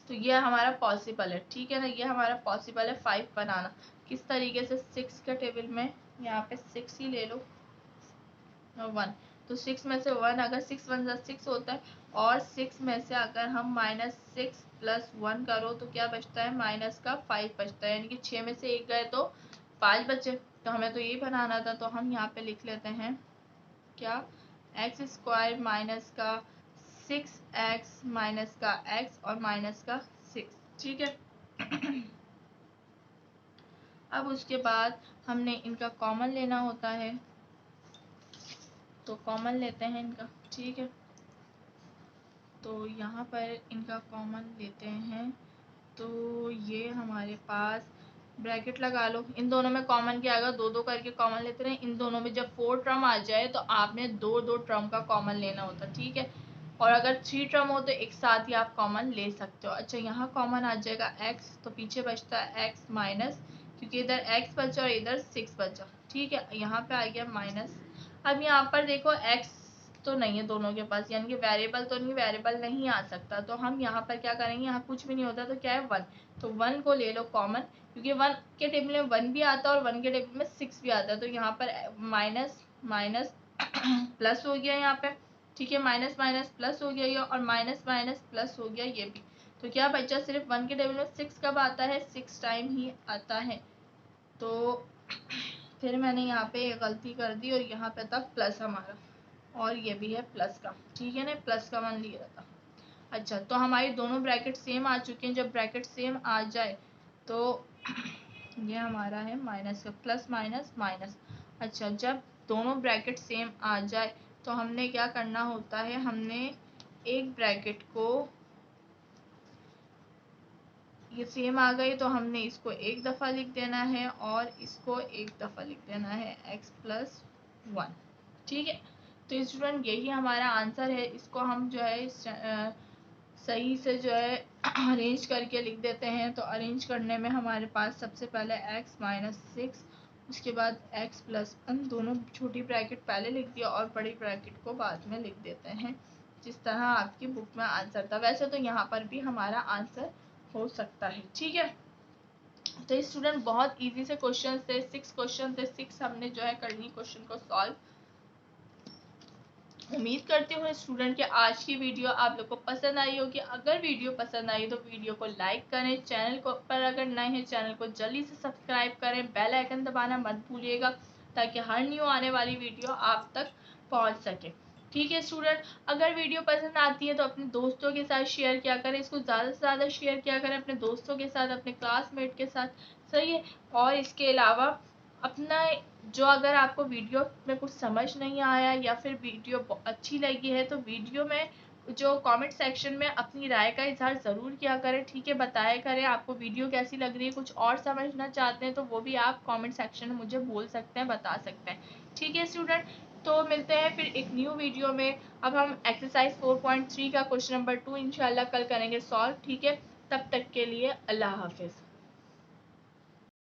तो ये हमारा पॉसिबल है, ठीक है ना, ये हमारा पॉसिबल है 5 बनाना। किस तरीके से 6 के टेबल में यहाँ पे 6 ही ले लो 1, तो 6 में से 1 अगर 6 1 ज़ा 6 होता है, और 6 में से अगर हम माइनस 6 प्लस 1 करो तो क्या बचता है माइनस का 5 बचता है, यानी कि 6 में से 1 गए तो 5 बचे। तो हमें तो यही बनाना था, तो हम यहाँ पे लिख लेते हैं क्या एक्स स्क्वायर माइनस का 6x माइनस का x और माइनस का 6, ठीक है। अब उसके बाद हमने इनका कॉमन लेना होता है, तो कॉमन लेते हैं इनका, ठीक है। तो यहाँ पर इनका कॉमन लेते हैं, तो ये हमारे पास ब्रैकेट लगा लो, इन दोनों में कॉमन क्या आएगा, दो दो करके कॉमन लेते रहे। इन दोनों में जब 4 टर्म आ जाए तो आपने दो दो टर्म का कॉमन लेना होता, ठीक है। और अगर 3 टर्म हो तो एक साथ ही आप कॉमन ले सकते हो। अच्छा, यहाँ कॉमन आ जाएगा x, तो पीछे बचता है x माइनस, क्योंकि इधर x बचा और इधर 6 बचा, ठीक है। यहाँ पे आ गया माइनस। अब यहाँ पर देखो x तो नहीं है दोनों के पास, यानी कि वेरिएबल तो नहीं, वेरिएबल नहीं आ सकता, तो हम यहाँ पर क्या करेंगे, यहाँ कुछ भी नहीं होता तो क्या है 1, तो 1 को ले लो कॉमन, क्योंकि 1 के टेबल में 1 भी आता है और 1 के टेबल में 6 भी आता है। तो यहाँ पर माइनस माइनस प्लस हो गया यहाँ पे, ठीक है, माइनस माइनस प्लस हो गया ये, और माइनस माइनस प्लस हो गया ये भी। तो क्या बचा, सिर्फ 1 के टेबल में 6 कब आता है 6 टाइम ही आता है। तो फिर मैंने यहाँ पे गलती कर दी और यहाँ पे था प्लस हमारा, और ये भी है प्लस का, ठीक है ना, प्लस का मान लिया था। अच्छा, तो हमारी दोनों ब्रैकेट सेम आ चुके हैं। जब ब्रैकेट सेम आ जाए तो ये हमारा है माइनस का, प्लस माइनस माइनस। अच्छा, जब दोनों ब्रैकेट सेम आ जाए तो हमने क्या करना होता है, हमने एक ब्रैकेट को ये सेम आ गई तो हमने इसको एक दफ़ा लिख देना है और इसको एक दफ़ा लिख देना है x प्लस 1। ठीक है, तो स्टूडेंट यही हमारा आंसर है। इसको हम जो है सही से जो है अरेंज करके लिख देते हैं। तो अरेंज करने में हमारे पास सबसे पहले x माइनस 6, उसके बाद x प्लस 1, दोनों छोटी ब्रैकेट पहले लिख दिया और बड़ी ब्रैकेट को बाद में लिख देते हैं, जिस तरह आपकी बुक में आंसर था। वैसे तो यहाँ पर भी हमारा आंसर हो सकता है। ठीक है, तो स्टूडेंट बहुत इजी से क्वेश्चन थे, 6 क्वेश्चन थे, 6 हमने जो है कर ली क्वेश्चन को सॉल्व। उम्मीद करती हूँ स्टूडेंट कि आज की वीडियो आप लोग को पसंद आई होगी। अगर वीडियो पसंद आई तो वीडियो को लाइक करें, चैनल को पर अगर नए हैं चैनल को जल्दी से सब्सक्राइब करें, बेल आइकन दबाना मत भूलिएगा ताकि हर न्यू आने वाली वीडियो आप तक पहुँच सके। ठीक है स्टूडेंट, अगर वीडियो पसंद आती है तो अपने दोस्तों के साथ शेयर किया करें, इसको ज़्यादा से ज़्यादा शेयर किया करें अपने दोस्तों के साथ, अपने क्लासमेट के साथ। सही है, और इसके अलावा अपना जो अगर आपको वीडियो में कुछ समझ नहीं आया या फिर वीडियो अच्छी लगी है तो वीडियो में जो कमेंट सेक्शन में अपनी राय का इजहार ज़रूर किया करें। ठीक है, बताया करें आपको वीडियो कैसी लग रही है, कुछ और समझना चाहते हैं तो वो भी आप कमेंट सेक्शन में मुझे बोल सकते हैं, बता सकते हैं। ठीक है स्टूडेंट, तो मिलते हैं फिर एक न्यू वीडियो में। अब हम एक्सरसाइज 4.3 का क्वेश्चन नंबर 2 इंशाल्लाह कल करेंगे सॉल्व। ठीक है, तब तक के लिए अल्लाह हाफिज़।